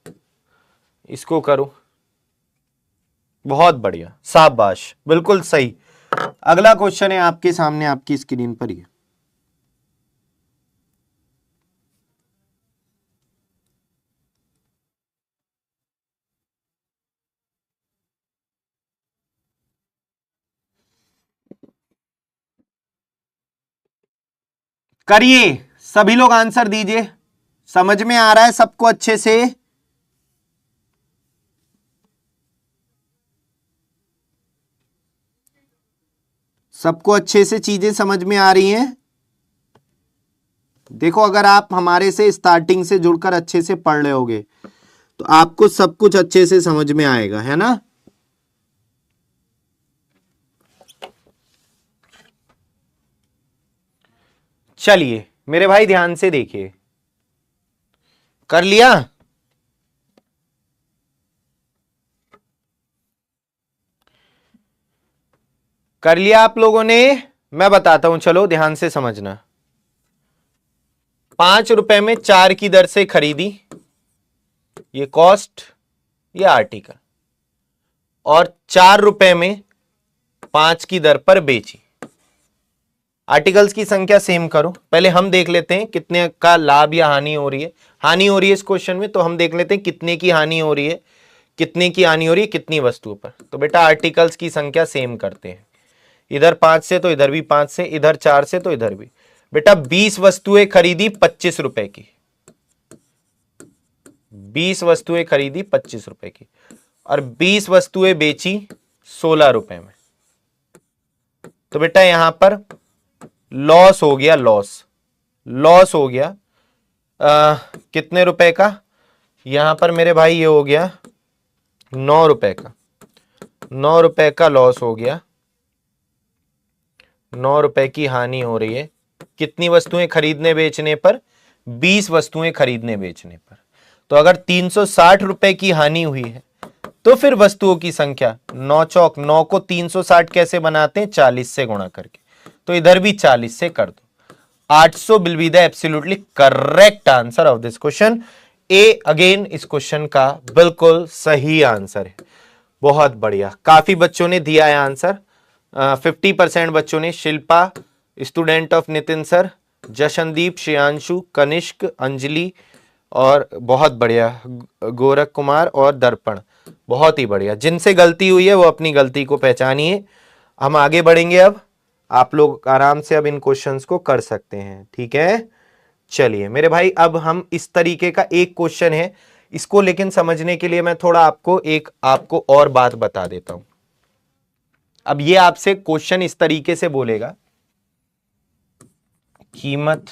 इसको करो, बहुत बढ़िया, शाबाश, बिल्कुल सही। अगला क्वेश्चन है आपके सामने, आपकी स्क्रीन पर ही। करिए, सभी लोग आंसर दीजिए। समझ में आ रहा है सबको अच्छे से? सबको अच्छे से चीजें समझ में आ रही हैं? देखो, अगर आप हमारे से स्टार्टिंग से जुड़कर अच्छे से पढ़ रहे होगे तो आपको सब कुछ अच्छे से समझ में आएगा, है ना? चलिए मेरे भाई ध्यान से देखिए, कर लिया? कर लिया आप लोगों ने? मैं बताता हूं, चलो ध्यान से समझना। 5 रुपए में 4 की दर से खरीदी, ये कॉस्ट, ये आर्टिकल, और 4 रुपए में 5 की दर पर बेची। आर्टिकल्स की संख्या सेम करो। पहले हम देख लेते हैं कितने का लाभ या हानि हो रही है। हानि हो रही है इस क्वेश्चन में, तो हम देख लेते हैं कितने की हानि हो रही है, कितने की हानि हो रही है, कितनी वस्तुओं पर। तो बेटा आर्टिकल्स की संख्या सेम करते हैं, इधर 5 से तो इधर भी 5 से, इधर 4 से तो इधर भी। बेटा 20 वस्तुएं खरीदी 25 रुपए की, 20 वस्तुएं खरीदी 25 रुपए की, और 20 वस्तुएं बेची 16 रुपए में। तो बेटा यहां पर लॉस हो गया, लॉस हो गया कितने रुपए का? यहां पर मेरे भाई ये हो गया 9 रुपए का, 9 रुपए का लॉस हो गया, 9 रुपए की हानि हो रही है। कितनी वस्तुएं खरीदने बेचने पर? 20 वस्तुएं खरीदने बेचने पर। तो अगर 360 रुपए की हानि हुई है तो फिर वस्तुओं की संख्या 9 चौक 9 को 360 कैसे बनाते हैं? 40 से गुणा करके। तो इधर भी 40 से कर दो। 800 will be the absolutely correct answer of this question. A again इस क्वेश्चन का बिल्कुल सही आंसर है। बहुत बढ़िया, काफी बच्चों ने दिया है आंसर। 50% बच्चों ने, Shilpa student of Nitin sir, Jashandeep, Shreyanshu, Kanishk, Anjali, और बहुत बढ़िया गोरख कुमार और दर्पण, बहुत ही बढ़िया। जिनसे गलती हुई है वो अपनी गलती को पहचानिए। हम आगे बढ़ेंगे, अब आप लोग आराम से अब इन क्वेश्चंस को कर सकते हैं, ठीक है? चलिए मेरे भाई, अब हम इस तरीके का एक क्वेश्चन है, इसको लेकिन समझने के लिए मैं थोड़ा आपको और बात बता देता हूं। अब ये आपसे क्वेश्चन इस तरीके से बोलेगा, कीमत,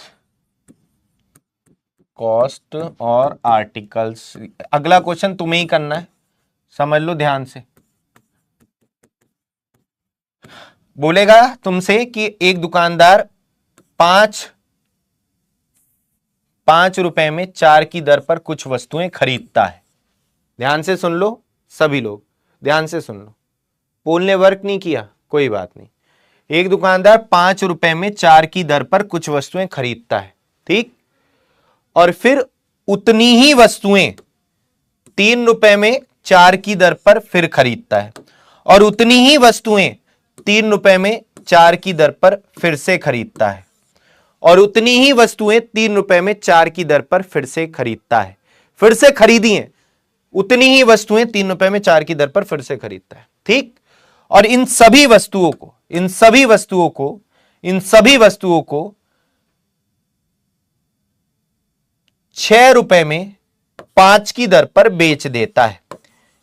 कॉस्ट और आर्टिकल्स। अगला क्वेश्चन तुम्हें ही करना है, समझ लो ध्यान से। बोलेगा तुमसे कि एक दुकानदार 5 रुपए में 4 की दर पर कुछ वस्तुएं खरीदता है। ध्यान से सुन लो, सभी लोग ध्यान से सुन लो। पोल ने वर्क नहीं किया, कोई बात नहीं। एक दुकानदार 5 रुपए में 4 की दर पर कुछ वस्तुएं खरीदता है, ठीक? और फिर उतनी ही वस्तुएं 3 रुपए में 4 की दर पर फिर खरीदता है, और उतनी ही वस्तुएं 3 रुपए में 4 की दर पर फिर से खरीदता है, और उतनी ही वस्तुएं 3 रुपए में 4 की दर पर फिर से खरीदता है। फिर से खरीदी हैं, उतनी ही वस्तुएं 3 रुपए में 4 की दर पर फिर से खरीदता है, ठीक? और इन सभी वस्तुओं को 6 रुपए में 5 की दर पर बेच देता है।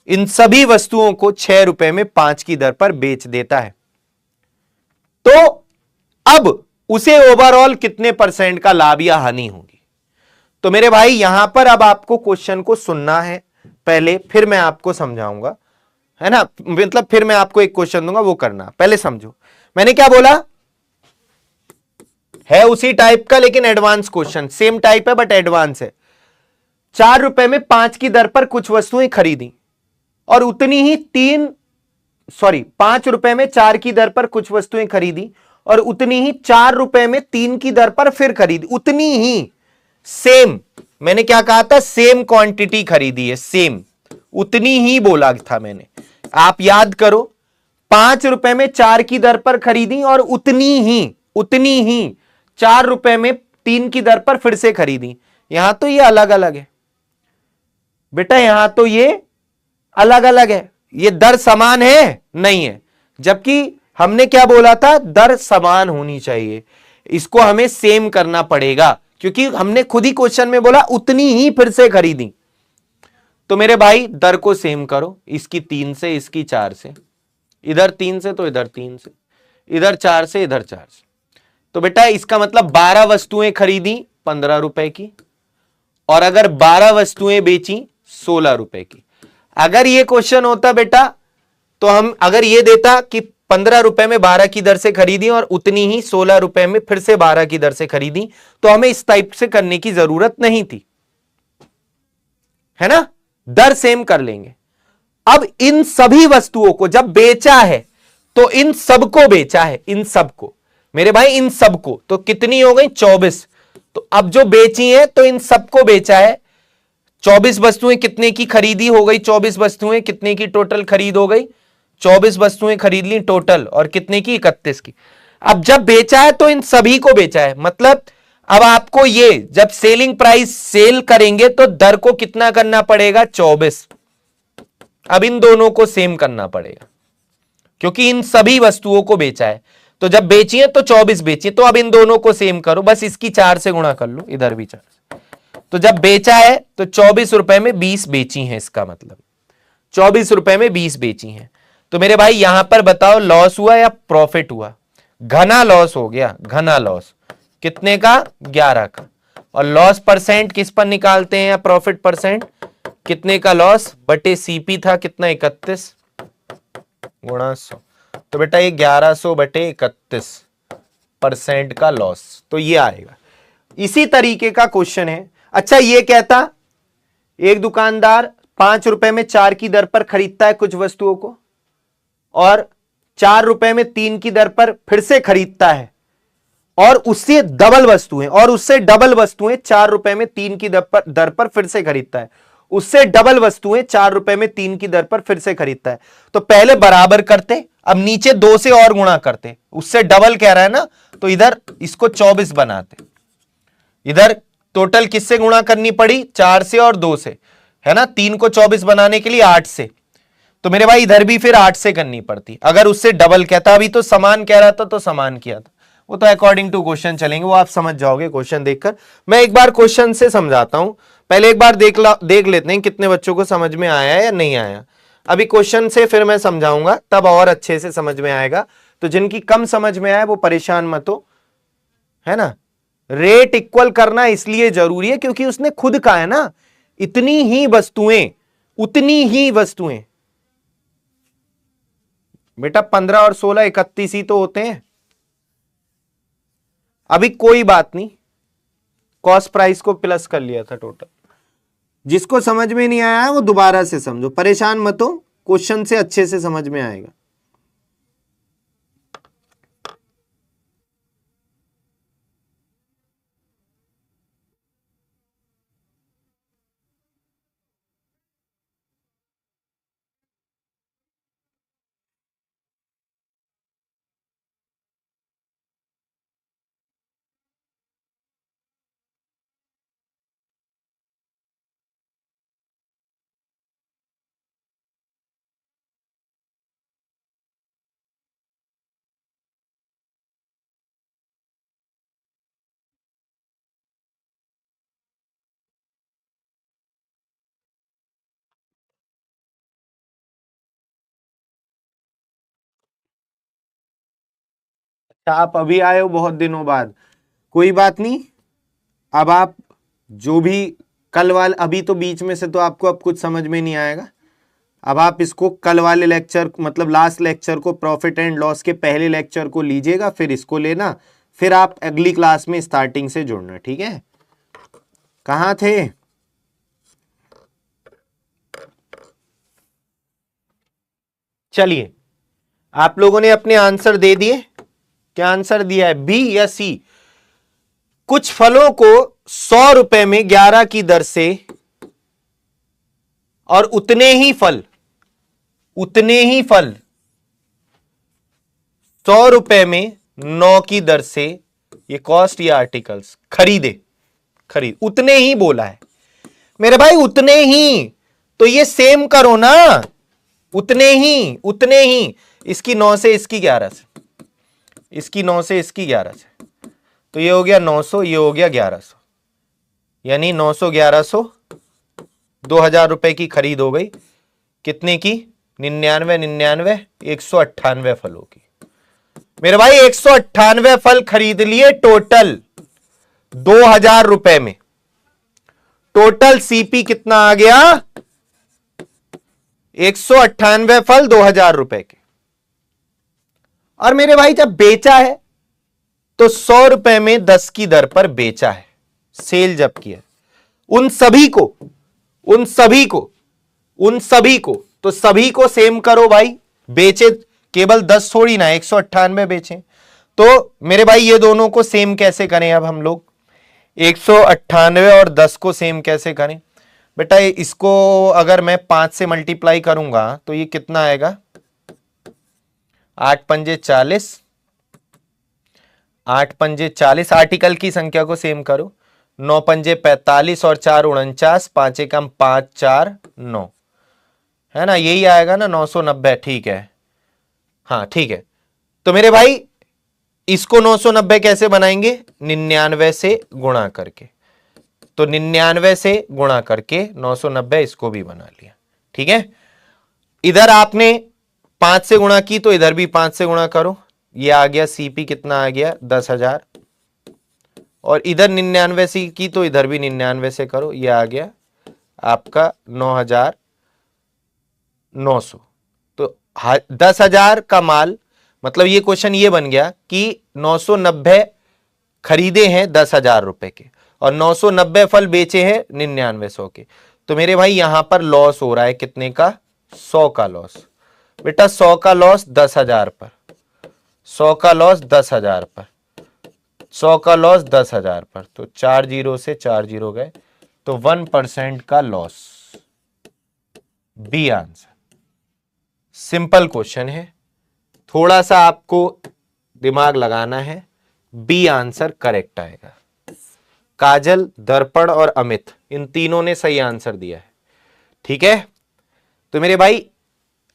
इन सभी वस्तुओं को 6 रुपए में 5 की दर पर बेच देता है। तो अब उसे ओवरऑल कितने परसेंट का लाभ या हानि होगी? तो मेरे भाई यहां पर अब आपको क्वेश्चन को सुनना है पहले, फिर मैं आपको समझाऊंगा, है ना? मतलब फिर मैं आपको एक क्वेश्चन दूंगा, वो करना। पहले समझो मैंने क्या बोला है, उसी टाइप का लेकिन एडवांस क्वेश्चन, सेम टाइप है बट एडवांस है। 4 रुपए में 5 की दर पर कुछ वस्तुएं खरीदी, और उतनी ही 5 रुपए में 4 की दर पर कुछ वस्तुएं खरीदी, और उतनी ही 4 रुपए में 3 की दर पर फिर खरीदी। उतनी ही, सेम, मैंने क्या कहा था, सेम क्वांटिटी खरीदी है, सेम उतनी ही बोला था मैंने, आप याद करो। 5 रुपए में 4 की दर पर खरीदी और उतनी ही 4 रुपए में 3 की दर पर फिर से खरीदी। यहां तो ये अलग अलग है बेटा, यहां तो ये अलग अलग है, ये दर समान है नहीं है, जबकि हमने क्या बोला था, दर समान होनी चाहिए, इसको हमें सेम करना पड़ेगा, क्योंकि हमने खुद ही क्वेश्चन में बोला उतनी ही फिर से खरीदी। तो मेरे भाई दर को सेम करो, इसकी 3 से इसकी 4 से, इधर 3 से तो इधर 3 से, इधर 4 से इधर 4 से। तो बेटा इसका मतलब 12 वस्तुएं खरीदी 15 रुपए की, और अगर 12 वस्तुएं बेची 16 रुपए की। अगर ये क्वेश्चन होता बेटा, तो हम अगर ये देता कि 15 रुपए में 12 की दर से खरीदी और उतनी ही 16 रुपए में फिर से 12 की दर से खरीदी, तो हमें इस टाइप से करने की जरूरत नहीं थी, है ना, दर सेम कर लेंगे। अब इन सभी वस्तुओं को जब बेचा है, तो इन सबको बेचा है, इन सबको मेरे भाई, इन सबको, तो कितनी हो गई 24। तो अब जो बेची है तो इन सबको बेचा है। 24 वस्तुएं कितने की खरीदी हो गई, 24 वस्तुएं कितने की टोटल खरीद हो गई, 24 वस्तुएं खरीद ली टोटल, और कितने की 31 की। अब जब बेचा है तो इन सभी को बेचा है, मतलब अब आपको ये जब सेलिंग प्राइस सेल करेंगे तो दर को कितना करना पड़ेगा 24। अब इन दोनों को सेम करना पड़ेगा, क्योंकि इन सभी वस्तुओं को बेचा है, तो जब बेची है तो 24 बेची, तो अब इन दोनों को सेम करो, बस इसकी 4 से गुणा कर लो, इधर भी 4 से। तो जब बेचा है तो 24 रुपए में 20 बेची है, इसका मतलब 24 रुपए में 20 बेची है। तो मेरे भाई यहां पर बताओ लॉस हुआ या प्रॉफिट हुआ, घना लॉस हो गया, घना लॉस कितने का 11 का। और लॉस परसेंट किस पर निकालते हैं, या प्रॉफिट परसेंट, कितने का लॉस बटे सीपी था कितना 31 गुणा 100, तो बेटा ये 1100 बटे 31% का लॉस, तो ये आएगा। इसी तरीके का क्वेश्चन है। अच्छा ये कहता, एक दुकानदार 5 रुपए में 4 की दर पर खरीदता है कुछ वस्तुओं को, और 4 रुपए में 3 की दर पर फिर से खरीदता है, और उससे डबल वस्तुएं 4 रुपए में 3 की दर पर फिर से खरीदता है, उससे डबल वस्तुएं 4 रुपए में 3 की दर पर फिर से खरीदता है। तो पहले बराबर करते, अब नीचे 2 से और गुणा करते, उससे डबल कह रहा है ना, तो इधर इसको 24 बनाते, इधर टोटल किससे गुणा करनी पड़ी, 4 से और 2 से, है ना, 3 को 24 बनाने के लिए 8 से, तो मेरे भाई इधर भी फिर 8 से करनी पड़ती, अगर उससे डबल कहता। अभी तो समान कह रहा था तो समान किया था, वो तो अकॉर्डिंग टू क्वेश्चन चलेंगे, वो आप समझ जाओगे क्वेश्चन देखकर। मैं एक बार क्वेश्चन से समझाता हूं, पहले एक बार देख लेते हैं कितने बच्चों को समझ में आया या नहीं आया। अभी क्वेश्चन से फिर मैं समझाऊंगा, तब और अच्छे से समझ में आएगा। तो जिनकी कम समझ में आए वो परेशान मत हो, है ना। रेट इक्वल करना इसलिए जरूरी है क्योंकि उसने खुद कहा है ना, इतनी ही वस्तुएं, उतनी ही वस्तुएं। बेटा 15 और 16 31 ही तो होते हैं। अभी कोई बात नहीं, कॉस्ट प्राइस को प्लस कर लिया था टोटल। जिसको समझ में नहीं आया वो दोबारा से समझो, परेशान मत हो, क्वेश्चन से अच्छे से समझ में आएगा। आप अभी आए हो बहुत दिनों बाद, कोई बात नहीं। अब आप जो भी कल वाले, अभी तो बीच में से तो आपको अब कुछ समझ में नहीं आएगा, अब आप इसको कल वाले लेक्चर मतलब लास्ट लेक्चर को, प्रॉफिट एंड लॉस के पहले लेक्चर को लीजिएगा, फिर इसको लेना, फिर आप अगली क्लास में स्टार्टिंग से जुड़ना, ठीक है। कहां थे, चलिए आप लोगों ने अपने आंसर दे दिए। क्या आंसर दिया है, बी या सी, कुछ फलों को 100 रुपए में 11 की दर से और उतने ही फल 100 रुपए में 9 की दर से, ये कॉस्ट या आर्टिकल्स, खरीद उतने ही बोला है मेरे भाई, उतने ही, तो ये सेम करो ना, उतने ही, इसकी 9 से इसकी 11 से, इसकी 9 से इसकी 11 से, तो ये हो गया 900, ये हो गया 1100, यानी 900 1100 2000 रुपए की खरीद हो गई। कितने की? 99 198 फलों की। मेरे भाई 198 फल खरीद लिए टोटल 2000 रुपए में। टोटल सीपी कितना आ गया? 198 फल 2000 रुपए के। और मेरे भाई जब बेचा है तो 100 रुपए में 10 की दर पर बेचा है, सेल जब किया उन सभी को तो सभी को सेम करो भाई, बेचे केवल 10 थोड़ी ना, 198 बेचे। तो मेरे भाई ये दोनों को सेम कैसे करें? अब हम लोग 198 और 10 को सेम कैसे करें बेटा? इसको अगर मैं 5 से मल्टीप्लाई करूंगा तो ये कितना आएगा? 8 पंजे 40, 8 पंजे 40, आर्टिकल की संख्या को सेम करो, 9 पंजे 45 और 4 49, 5 एकम 5 4 9, है ना? यही आएगा ना 990, ठीक है, हाँ ठीक है। तो मेरे भाई इसको 990 कैसे बनाएंगे? 99 से गुणा करके, तो 99 से गुणा करके 990 इसको भी बना लिया, ठीक है। इधर आपने 5 से गुणा की तो इधर भी 5 से गुणा करो, ये आ गया सीपी कितना आ गया? 10,000। और इधर 99 से की तो इधर भी 99 से करो, ये आ गया आपका 9,900। तो 10,000 का माल, मतलब ये क्वेश्चन ये बन गया कि 990 खरीदे हैं 10,000 रुपए के और 990 फल बेचे हैं 9900 के। तो मेरे भाई यहां पर लॉस हो रहा है कितने का? 100 का लॉस। बेटा 100 का लॉस 10,000 पर, 100 का लॉस 10,000 पर, 100 का लॉस 10,000 पर, तो 4 जीरो से 4 जीरो गए, तो 1% का loss. B answer. Simple question है, थोड़ा सा आपको दिमाग लगाना है, बी आंसर करेक्ट आएगा। काजल, दर्पण और अमित, इन तीनों ने सही आंसर दिया है, ठीक है। तो मेरे भाई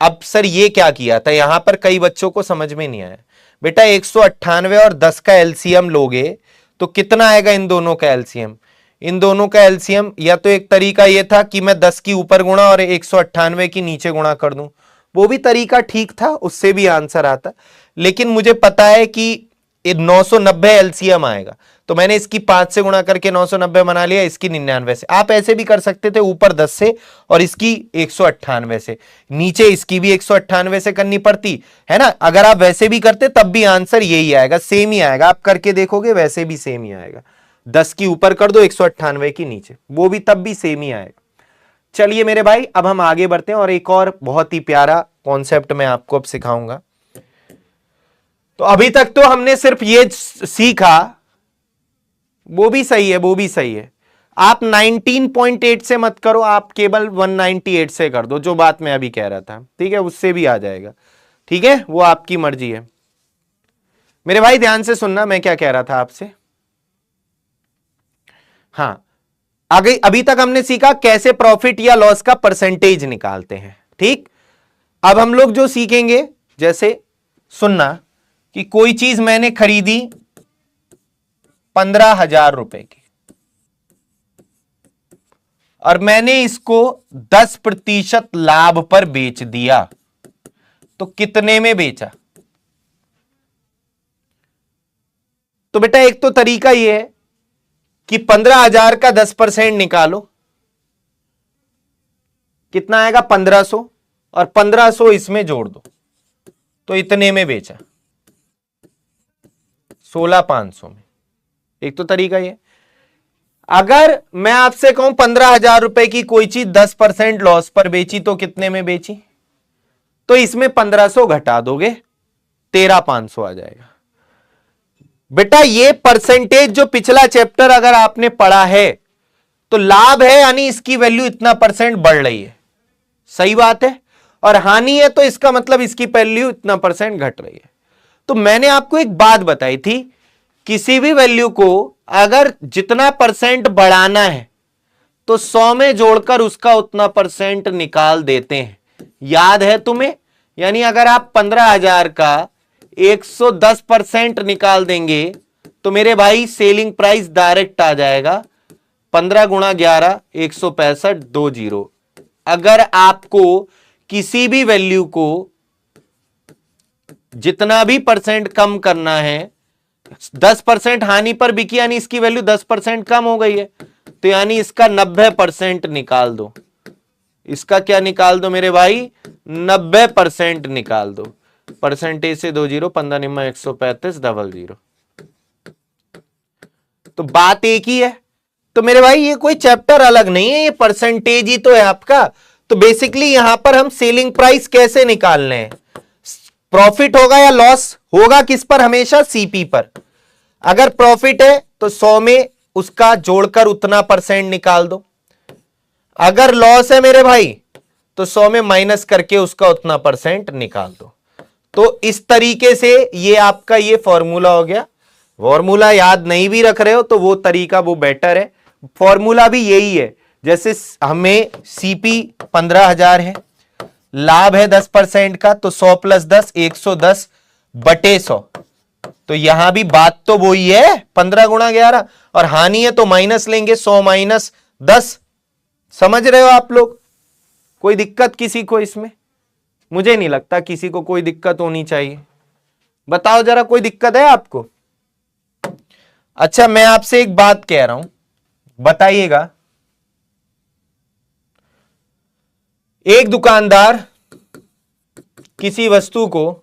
अब सर ये क्या किया था, यहां पर कई बच्चों को समझ में नहीं आया। बेटा 198 और 10 का एलसीएम लोगे तो कितना आएगा इन दोनों का एलसीएम? इन दोनों का एलसीएम, या तो एक तरीका ये था कि मैं 10 की ऊपर गुणा और 198 की नीचे गुणा कर दूं, वो भी तरीका ठीक था, उससे भी आंसर आता। लेकिन मुझे पता है कि 990 एलसीएम आएगा, तो मैंने इसकी 5 से गुणा करके 990 बना लिया, इसकी 99 से। आप ऐसे भी कर सकते थे, ऊपर 10 से और इसकी 198 से, नीचे इसकी भी 198 से करनी पड़ती है ना। अगर आप वैसे भी करते तब भी आंसर यही आएगा, सेम ही आएगा। आप करके देखोगे वैसे भी सेम ही आएगा। 10 की ऊपर कर दो, 198 की नीचे, वो भी तब भी सेम ही आएगा। चलिए मेरे भाई अब हम आगे बढ़ते हैं और एक और बहुत ही प्यारा कॉन्सेप्ट मैं आपको अब सिखाऊंगा। तो अभी तक तो हमने सिर्फ ये सीखा, वो भी सही है, वो भी सही है। आप 19.8 से मत करो, आप केवल 198 से कर दो, जो बात मैं अभी कह रहा था, ठीक है, उससे भी आ जाएगा, ठीक है, वो आपकी मर्जी है। मेरे भाई ध्यान से सुनना, मैं क्या कह रहा था आपसे। हां, आगे अभी तक हमने सीखा कैसे प्रॉफिट या लॉस का परसेंटेज निकालते हैं, ठीक। अब हम लोग जो सीखेंगे, जैसे सुनना कि कोई चीज मैंने खरीदी 15,000 रुपए की और मैंने इसको 10% लाभ पर बेच दिया, तो कितने में बेचा? तो बेटा एक तो तरीका यह है कि 15,000 का 10% निकालो, कितना आएगा? 1500, और 1500 इसमें जोड़ दो, तो इतने में बेचा, 16,500 में। एक तो तरीका ये। अगर मैं आपसे कहूं 15,000 रुपए की कोई चीज 10% लॉस पर बेची तो कितने में बेची? तो इसमें 1500 घटा दोगे, 13,500 आ जाएगा। बेटा ये परसेंटेज जो पिछला चैप्टर अगर आपने पढ़ा है तो लाभ है यानी इसकी वैल्यू इतना परसेंट बढ़ रही है, सही बात है, और हानि है तो इसका मतलब इसकी वैल्यू इतना परसेंट घट रही है। तो मैंने आपको एक बात बताई थी, किसी भी वैल्यू को अगर जितना परसेंट बढ़ाना है तो 100 में जोड़कर उसका उतना परसेंट निकाल देते हैं, याद है तुम्हें? यानी अगर आप 15,000 का 110% निकाल देंगे तो मेरे भाई सेलिंग प्राइस डायरेक्ट आ जाएगा 15 गुणा 11 165 2 जीरो। अगर आपको किसी भी वैल्यू को जितना भी परसेंट कम करना है, 10% हानि पर बिकी यानी इसकी वैल्यू 10% कम हो गई है, तो यानी इसका 90% निकाल दो। इसका क्या निकाल दो मेरे भाई? 90% निकाल दो। परसेंटेज से 2 जीरो, 15 निम्मा 135 डबल जीरो। तो बात एक ही है। तो मेरे भाई ये कोई चैप्टर अलग नहीं है, ये परसेंटेज ही तो है आपका। तो बेसिकली यहां पर हम सेलिंग प्राइस कैसे निकालने हैं? प्रॉफिट होगा या लॉस होगा किस पर? हमेशा सीपी पर। अगर प्रॉफिट है तो 100 में उसका जोड़कर उतना परसेंट निकाल दो, अगर लॉस है मेरे भाई तो 100 में माइनस करके उसका उतना परसेंट निकाल दो। तो इस तरीके से ये आपका ये फॉर्मूला हो गया। फॉर्मूला याद नहीं भी रख रहे हो तो वो तरीका वो बेटर है। फॉर्मूला भी यही है, जैसे हमें सीपी 15,000 है, लाभ है 10% का, तो 100 प्लस 10 110 बटे 100। तो यहां भी बात तो वही है 15 गुणा 11, और हानि है तो माइनस लेंगे 100 माइनस 10। समझ रहे हो आप लोग? कोई दिक्कत किसी को इसमें? मुझे नहीं लगता किसी को कोई दिक्कत होनी चाहिए। बताओ जरा, कोई दिक्कत है आपको? अच्छा मैं आपसे एक बात कह रहा हूं, बताइएगा। एक दुकानदार किसी वस्तु को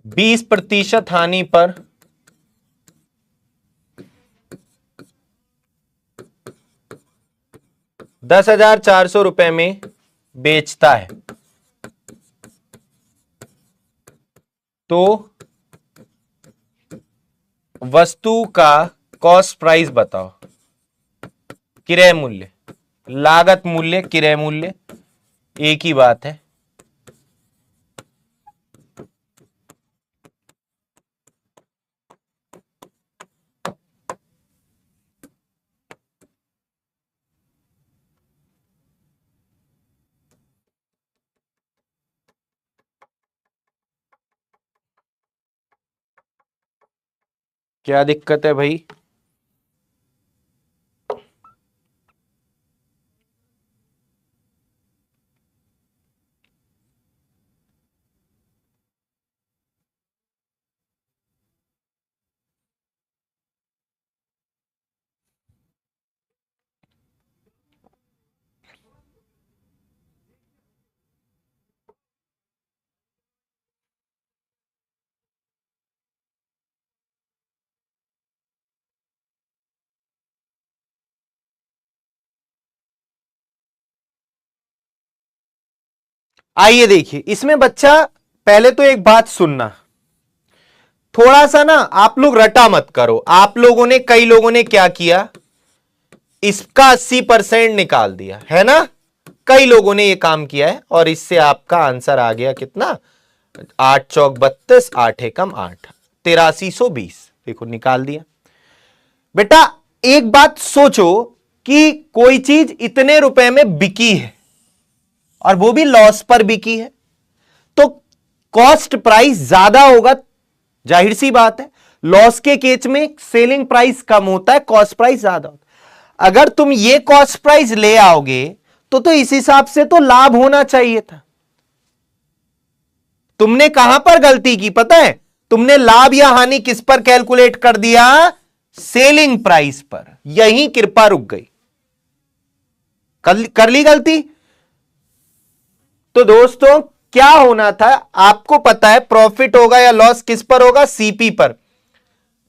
20% हानि पर 10,400 रुपए में बेचता है, तो वस्तु का कॉस्ट प्राइस बताओ। क्रय मूल्य, लागत मूल्य, क्रय मूल्य एक ही बात है। क्या दिक्कत है भाई? आइए देखिए, इसमें बच्चा पहले तो एक बात सुनना, थोड़ा सा ना आप लोग रटा मत करो। आप लोगों ने, कई लोगों ने क्या किया, इसका 80% निकाल दिया है ना। कई लोगों ने ये काम किया है और इससे आपका आंसर आ गया कितना? 8 चौक 32, 8 एकम 8, 8320। देखो निकाल दिया। बेटा एक बात सोचो कि कोई चीज इतने रुपए में बिकी है और वो भी लॉस पर बिकी है, तो कॉस्ट प्राइस ज्यादा होगा, जाहिर सी बात है। लॉस के केस में सेलिंग प्राइस कम होता है, कॉस्ट प्राइस ज्यादा होता है। अगर तुम ये कॉस्ट प्राइस ले आओगे तो इस हिसाब से तो लाभ होना चाहिए था। तुमने कहां पर गलती की पता है? तुमने लाभ या हानि किस पर कैलकुलेट कर दिया? सेलिंग प्राइस पर। यहीं कृपा रुक गई, कर ली गलती। तो दोस्तों क्या होना था, आपको पता है प्रॉफिट होगा या लॉस किस पर होगा, सीपी पर।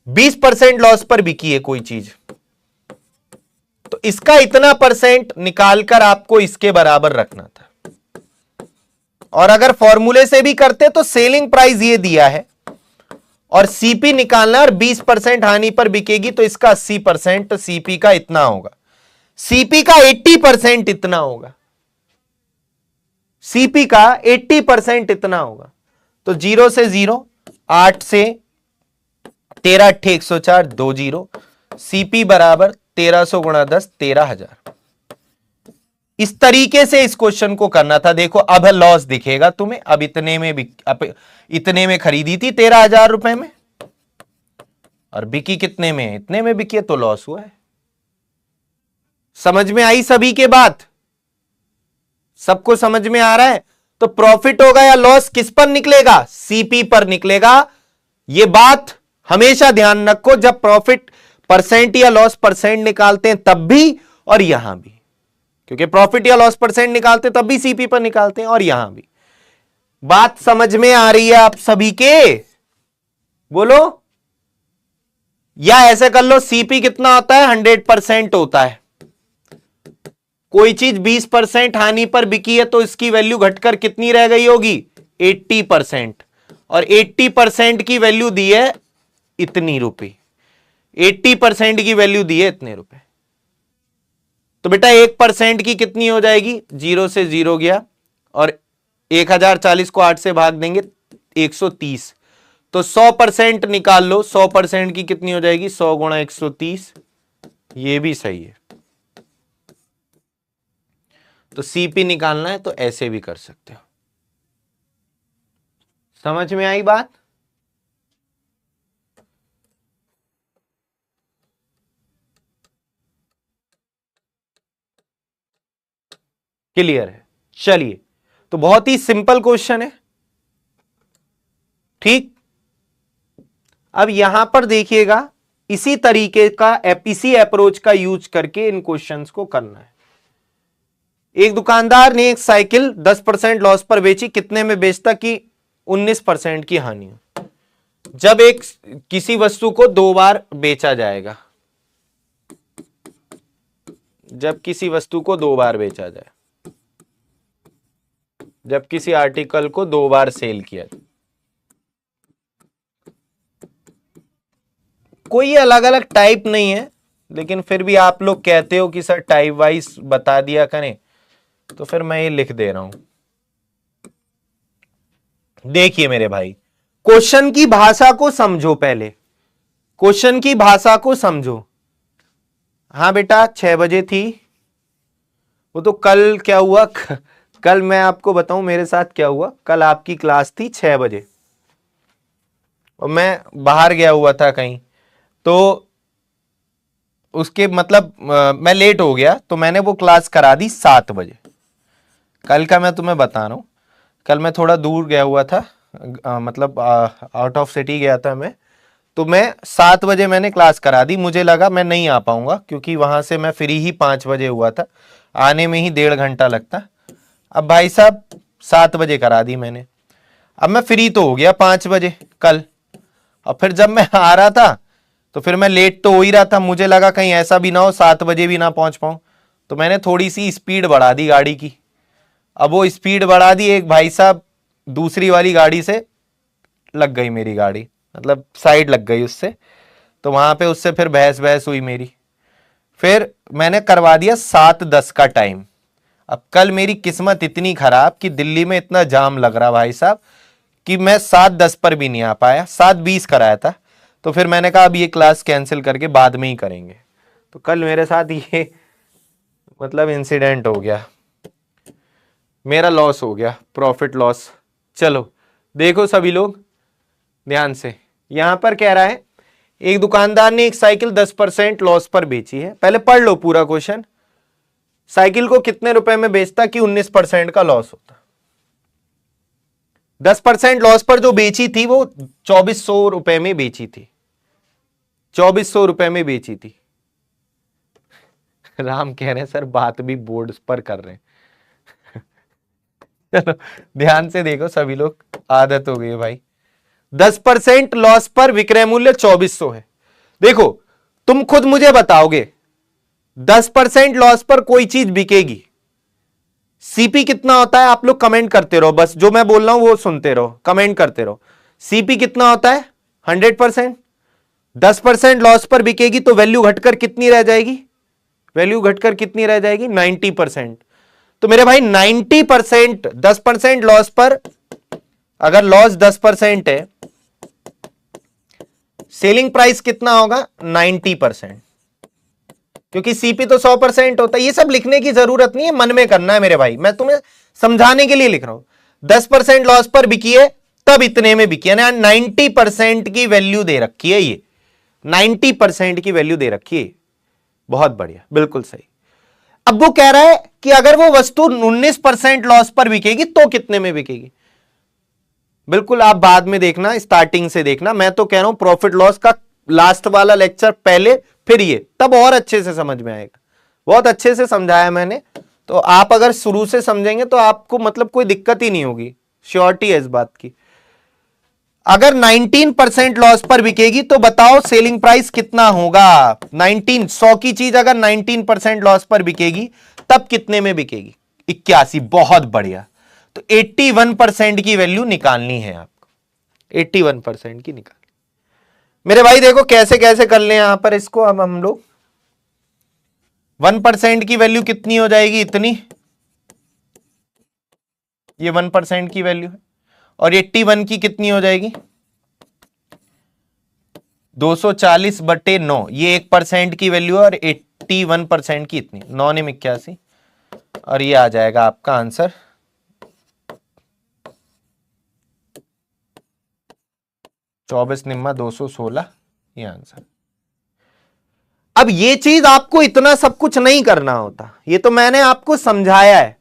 20% लॉस पर बिकी है कोई चीज, तो इसका इतना परसेंट निकालकर आपको इसके बराबर रखना था। और अगर फॉर्मूले से भी करते तो सेलिंग प्राइस ये दिया है और सीपी निकालना, और 20% हानि पर बिकेगी तो इसका 80%, तो सीपी का इतना होगा, सीपी का 80% इतना होगा, सीपी का 80% इतना होगा। तो 0 से 0, 8 से 13 8 104, 2 0, सीपी बराबर 1300 गुणा 10, 13,000। इस तरीके से इस क्वेश्चन को करना था। देखो अब लॉस दिखेगा तुम्हें, अब इतने में खरीदी थी 13,000 रुपए में और बिकी कितने में, इतने में बिकी है, तो लॉस हुआ है। समझ में आई सभी के बात, सबको समझ में आ रहा है? तो प्रॉफिट होगा या लॉस किस पर निकलेगा, सीपी पर निकलेगा। यह बात हमेशा ध्यान रखो, जब प्रॉफिट परसेंट या लॉस परसेंट निकालते हैं तब भी और यहां भी, क्योंकि प्रॉफिट या लॉस परसेंट निकालते तब भी सीपी पर निकालते हैं और यहां भी। बात समझ में आ रही है आप सभी के? बोलो। या ऐसे कर लो, सीपी कितना होता है, 100% होता है। कोई चीज 20% हानि पर बिकी है तो इसकी वैल्यू घटकर कितनी रह गई होगी, 80%। और 80% की वैल्यू दी है इतनी रुपए, 80% की वैल्यू दी है इतने रुपए। तो बेटा 1% की कितनी हो जाएगी, 0 से 0 गया, और 1040 को 8 से भाग देंगे 130, तो 100% निकाल लो, 100% की कितनी हो जाएगी, 100 गुणा 130, ये भी सही है। तो सीपी निकालना है तो ऐसे भी कर सकते हो। समझ में आई बात? क्लियर है? चलिए, तो बहुत ही सिंपल क्वेश्चन है, ठीक। अब यहां पर देखिएगा, इसी तरीके का इसी अप्रोच का यूज करके इन क्वेश्चंस को करना है। एक दुकानदार ने एक साइकिल 10% लॉस पर बेची, कितने में बेचता कि 19% की हानि हो। जब किसी वस्तु को 2 बार बेचा जाएगा, जब किसी वस्तु को 2 बार बेचा जाए, जब किसी आर्टिकल को 2 बार सेल किया जाए, कोई अलग अलग टाइप नहीं है, लेकिन फिर भी आप लोग कहते हो कि सर टाइप वाइज बता दिया करें, तो फिर मैं ये लिख दे रहा हूं। देखिए मेरे भाई, क्वेश्चन की भाषा को समझो, पहले क्वेश्चन की भाषा को समझो। हाँ बेटा 6 बजे थी, वो तो कल क्या हुआ, कल मैं आपको बताऊं मेरे साथ क्या हुआ। कल आपकी क्लास थी 6 बजे और मैं बाहर गया हुआ था कहीं, तो उसके मतलब मैं लेट हो गया, तो मैंने वो क्लास करा दी 7 बजे। कल का मैं तुम्हें बता रहा हूं, कल मैं थोड़ा दूर गया हुआ था, मतलब आउट ऑफ सिटी गया था मैं, तो मैं 7 बजे मैंने क्लास करा दी। मुझे लगा मैं नहीं आ पाऊंगा, क्योंकि वहां से मैं फ्री ही 5 बजे हुआ था, आने में ही 1.5 घंटा लगता। अब भाई साहब 7 बजे करा दी मैंने, अब मैं फ्री तो हो गया 5 बजे कल, और फिर जब मैं आ रहा था तो फिर मैं लेट तो हो ही रहा था। मुझे लगा कहीं ऐसा भी ना हो 7 बजे भी ना पहुंच पाऊं, तो मैंने थोड़ी सी स्पीड बढ़ा दी गाड़ी की। अब वो स्पीड बढ़ा दी, एक भाई साहब दूसरी वाली गाड़ी से लग गई मेरी गाड़ी, मतलब साइड लग गई उससे, तो वहां पे उससे फिर बहस बहस हुई मेरी। फिर मैंने करवा दिया 7:10 का टाइम। अब कल मेरी किस्मत इतनी खराब कि दिल्ली में इतना जाम लग रहा भाई साहब कि मैं 7:10 पर भी नहीं आ पाया, 7:20 कराया था। तो फिर मैंने कहा अब ये क्लास कैंसिल करके बाद में ही करेंगे। तो कल मेरे साथ ये मतलब इंसिडेंट हो गया, मेरा लॉस हो गया, प्रॉफिट लॉस। चलो देखो सभी लोग ध्यान से, यहां पर कह रहा है एक दुकानदार ने एक साइकिल 10% लॉस पर बेची है। पहले पढ़ लो पूरा क्वेश्चन। साइकिल को कितने रुपए में बेचता कि 19% का लॉस होता। 10% लॉस पर जो बेची थी वो 2400 रुपए में बेची थी, 2400 रुपए में बेची थी। राम कह रहे हैं सर बात भी बोर्ड पर कर रहे हैं। चलो ध्यान से देखो सभी लोग, आदत हो गई है भाई। 10% लॉस पर विक्रय मूल्य 2400 है। देखो तुम खुद मुझे बताओगे 10% लॉस पर कोई चीज बिकेगी, सीपी कितना होता है? आप लोग कमेंट करते रहो, बस जो मैं बोल रहा हूं वो सुनते रहो, कमेंट करते रहो। सीपी कितना होता है? 100%। 10% लॉस पर बिकेगी तो वैल्यू घटकर कितनी रह जाएगी? वैल्यू घटकर कितनी रह जाएगी? 90%। तो मेरे भाई 90%, 10% लॉस पर, अगर लॉस 10% है, सेलिंग प्राइस कितना होगा? 90%, क्योंकि सीपी तो 100% होता है। ये सब लिखने की जरूरत नहीं है, मन में करना है मेरे भाई, मैं तुम्हें समझाने के लिए लिख रहा हूं। 10% लॉस पर बिकी है तब इतने में बिकी है ना, 90% की वैल्यू दे रखी है, ये 90% की वैल्यू दे रखी है। बहुत बढ़िया, बिल्कुल सही। अब वो कह रहा है कि अगर वो वस्तु 19% लॉस पर बिकेगी तो कितने में बिकेगी? बिल्कुल आप बाद में देखना, स्टार्टिंग से देखना। मैं तो कह रहा हूं प्रॉफिट लॉस का लास्ट वाला लेक्चर पहले, फिर ये, तब और अच्छे से समझ में आएगा। बहुत अच्छे से समझाया मैंने, तो आप अगर शुरू से समझेंगे तो आपको मतलब कोई दिक्कत ही नहीं होगी, श्योरिटी है इस बात की। अगर 19% लॉस पर बिकेगी तो बताओ सेलिंग प्राइस कितना होगा? 100 की चीज अगर 19% लॉस पर बिकेगी तब कितने में बिकेगी? 81। बहुत बढ़िया। तो 81% की वैल्यू निकालनी है आपको, 81% की निकालनी। मेरे भाई देखो कैसे कैसे कर ले यहां पर इसको। अब हम लोग 1% की वैल्यू कितनी हो जाएगी? इतनी, ये 1% की वैल्यू है। और 81 की कितनी हो जाएगी? 240/9, ये 1% की वैल्यू है। और 81% की इतनी 9 और ये आ जाएगा आपका आंसर 24 × 216, ये आंसर। अब ये चीज आपको इतना सब कुछ नहीं करना होता, ये तो मैंने आपको समझाया है।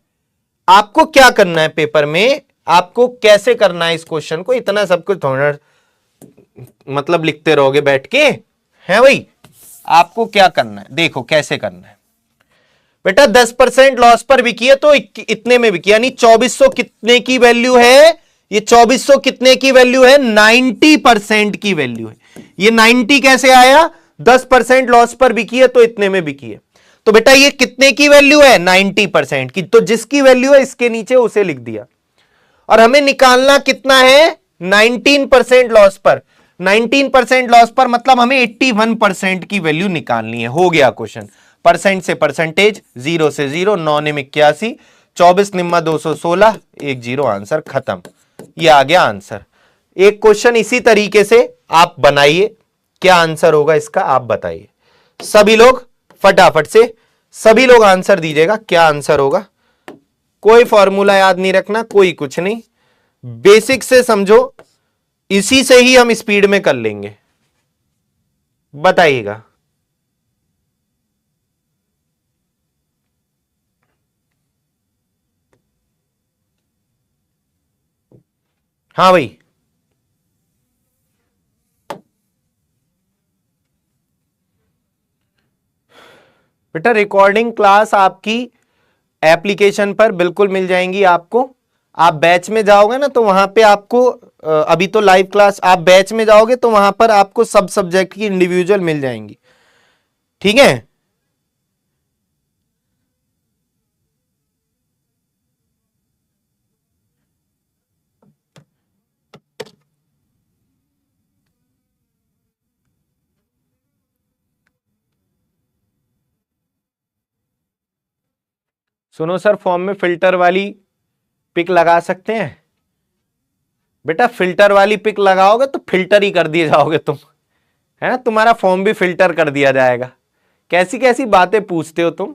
आपको क्या करना है पेपर में, आपको कैसे करना है इस क्वेश्चन को, इतना सब कुछ थोड़ा मतलब लिखते रहोगे बैठ के, है भाई? आपको क्या करना है, देखो कैसे करना है बेटा। 10% लॉस पर बिकी है तो इतने में बिकी, यानी 2400 कितने की वैल्यू है? ये 2400 कितने की वैल्यू है? 90% की वैल्यू है। ये 90 कैसे आया? 10% लॉस पर बिकी है तो इतने में बिकी है। तो बेटा ये कितने की वैल्यू है? 90% की। तो जिसकी वैल्यू है इसके नीचे उसे लिख दिया। और हमें निकालना कितना है? 19% लॉस पर। 19% लॉस पर मतलब हमें 81% की वैल्यू निकालनी है। हो गया क्वेश्चन। परसेंट से परसेंटेज, 0 से 0, 9 × 81, 24 × 216, 10, आंसर खत्म। ये आ गया आंसर। एक क्वेश्चन इसी तरीके से आप बनाइए, क्या आंसर होगा इसका आप बताइए। सभी लोग फटाफट से, सभी लोग आंसर दीजिएगा, क्या आंसर होगा। कोई फॉर्मूला याद नहीं रखना, कोई कुछ नहीं, बेसिक से समझो, इसी से ही हम स्पीड में कर लेंगे। बताइएगा। हाँ भाई, बेटा रिकॉर्डिंग क्लास आपकी एप्लीकेशन पर बिल्कुल मिल जाएंगी आपको। आप बैच में जाओगे ना तो वहां पे आपको अभी तो लाइव क्लास, आप बैच में जाओगे तो वहां पर आपको सब सब्जेक्ट की इंडिविजुअल मिल जाएंगी, ठीक है? सुनो सर, फॉर्म में फिल्टर वाली पिक लगा सकते हैं? बेटा फिल्टर वाली पिक लगाओगे तो फिल्टर ही कर दिए जाओगे तुम, है ना? तुम्हारा फॉर्म भी फिल्टर कर दिया जाएगा। कैसी कैसी बातें पूछते हो तुम।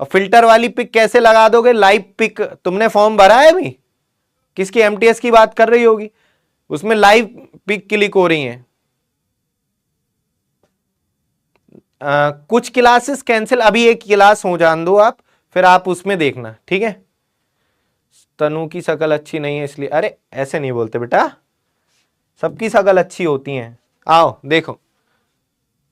और फिल्टर वाली पिक कैसे लगा दोगे? लाइव पिक, तुमने फॉर्म भरा है अभी? किसकी, एमटीएस की बात कर रही होगी, उसमें लाइव पिक क्लिक हो रही है। कुछ क्लासेस कैंसिल, अभी एक क्लास हो जान दो आप, फिर आप उसमें देखना, ठीक है? तनु की शकल अच्छी नहीं है इसलिए, अरे ऐसे नहीं बोलते बेटा, सबकी शकल अच्छी होती है। आओ देखो,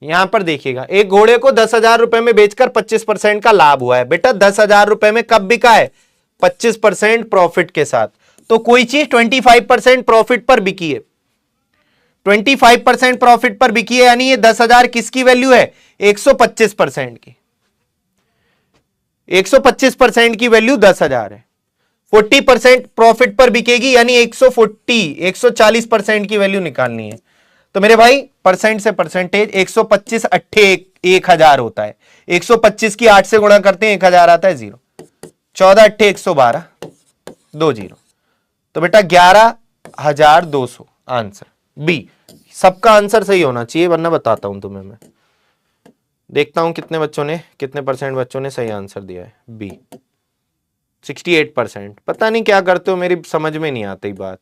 यहां पर देखिएगा, एक घोड़े को 10,000 रुपए में बेचकर 25% का लाभ हुआ है। बेटा 10,000 रुपए में कब बिका है? 25% प्रॉफिट के साथ। तो कोई चीज 25% प्रॉफिट पर बिकी है, 25% प्रॉफिट पर बिकी है, यानी ये 10,000 किसकी वैल्यू है? 125% की। 125% की वैल्यू 10,000 है। 40% प्रॉफिट पर बिकेगी, यानी 140% की वैल्यू निकालनी है। तो मेरे भाई परसेंट से परसेंटेज 125 अट्ठे 1,000 होता है। 125 की 8 से गुणा करते हैं 1,000 आता है 0। 14 अट्ठे 112 2 0। तो बेटा 11,200 आंसर बी। सबका आंसर सही होना चाहिए, वरना बताता हूं तुम्हें मैं। देखता हूं कितने परसेंट बच्चों ने सही आंसर दिया है। बी 68%। पता नहीं क्या करते हो, मेरी समझ में नहीं आती बात।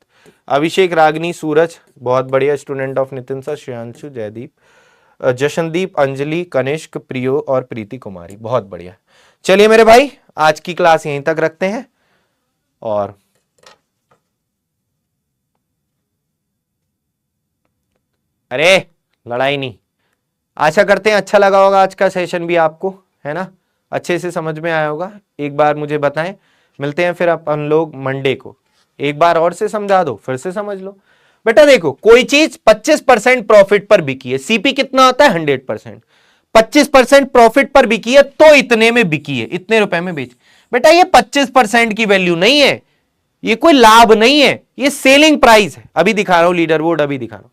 अभिषेक, रागनी, सूरज बहुत बढ़िया student of Nitin sir, Shreyanshu, Jaydeep, Jashandeep, Anjali, Kanishk, Priyo और प्रीति कुमारी, बहुत बढ़िया। चलिए मेरे भाई आज की क्लास यहीं तक रखते हैं और अरे लड़ाई नहीं, आशा करते हैं अच्छा लगा होगा आज का सेशन भी आपको, है ना? अच्छे से समझ में आया होगा। एक बार मुझे बताएं, मिलते हैं फिर अपन लोग मंडे को। एक बार और से समझा दो, फिर से समझ लो। बेटा देखो, कोई चीज 25% प्रॉफिट पर बिकी है, सीपी कितना होता है? 100%। 25% प्रॉफिट पर बिकी है तो इतने में बिकी है, इतने रुपए में बेच। बेटा ये 25% की वैल्यू नहीं है, ये कोई लाभ नहीं है, ये सेलिंग प्राइस है। अभी दिखा रहा हूं लीडर बोर्ड, अभी दिखा रहा हूं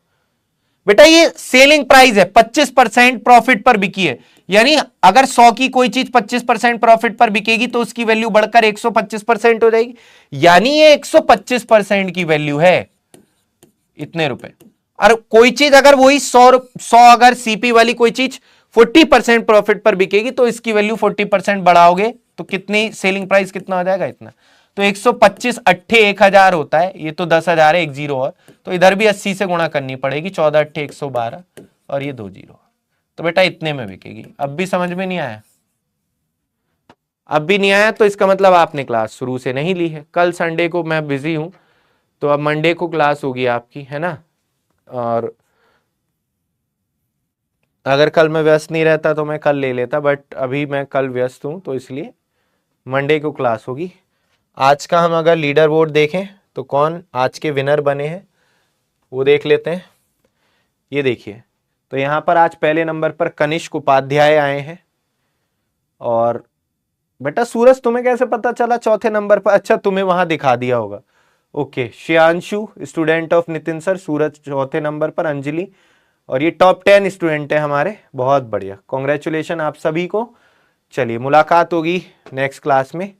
बेटा, ये सेलिंग प्राइस है। 25% प्रॉफिट पर बिकी है, यानी अगर 100 की कोई चीज 25% प्रॉफिट पर बिकेगी तो उसकी वैल्यू बढ़कर 125% हो जाएगी, यानी ये 125% की वैल्यू है, इतने रुपए। और कोई चीज अगर वही 100 अगर सीपी वाली कोई चीज 40% प्रॉफिट पर बिकेगी तो इसकी वैल्यू 40% बढ़ाओगे तो कितनी सेलिंग प्राइस कितना हो जाएगा? इतना। तो 125 अट्ठे 1,000 होता है, ये तो 10,000 है, एक जीरो और, तो इधर भी 80 से गुणा करनी पड़ेगी। 14 अट्ठे 112 और ये 2 जीरो, तो बेटा इतने में बिकेगी। अब भी समझ में नहीं आया? अब भी नहीं आया तो इसका मतलब आपने क्लास शुरू से नहीं ली है। कल संडे को मैं बिजी हूं, तो अब मंडे को क्लास होगी आपकी, है ना? और अगर कल मैं व्यस्त नहीं रहता तो मैं कल ले लेता, बट अभी मैं कल व्यस्त हूं, तो इसलिए मंडे को क्लास होगी। आज का हम अगर लीडर बोर्ड देखें तो कौन आज के विनर बने हैं वो देख लेते हैं। ये देखिए, तो यहाँ पर आज पहले नंबर पर कनिष्क उपाध्याय आए हैं। और बेटा सूरज तुम्हें कैसे पता चला चौथे नंबर पर? अच्छा, तुम्हें वहां दिखा दिया होगा। Okay, Shreyanshu student of Nitin sir, Suraj चौथे नंबर पर, अंजलि, और ये टॉप 10 स्टूडेंट है हमारे। बहुत बढ़िया, कॉन्ग्रेचुलेशन आप सभी को। चलिए मुलाकात होगी नेक्स्ट क्लास में,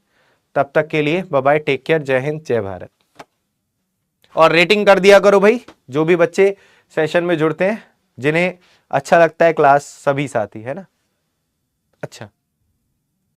तब तक के लिए बाय बाय, टेक केयर, जय हिंद, जय भारत। और रेटिंग कर दिया करो भाई, जो भी बच्चे सेशन में जुड़ते हैं, जिन्हें अच्छा लगता है क्लास, सभी साथी, है ना? अच्छा।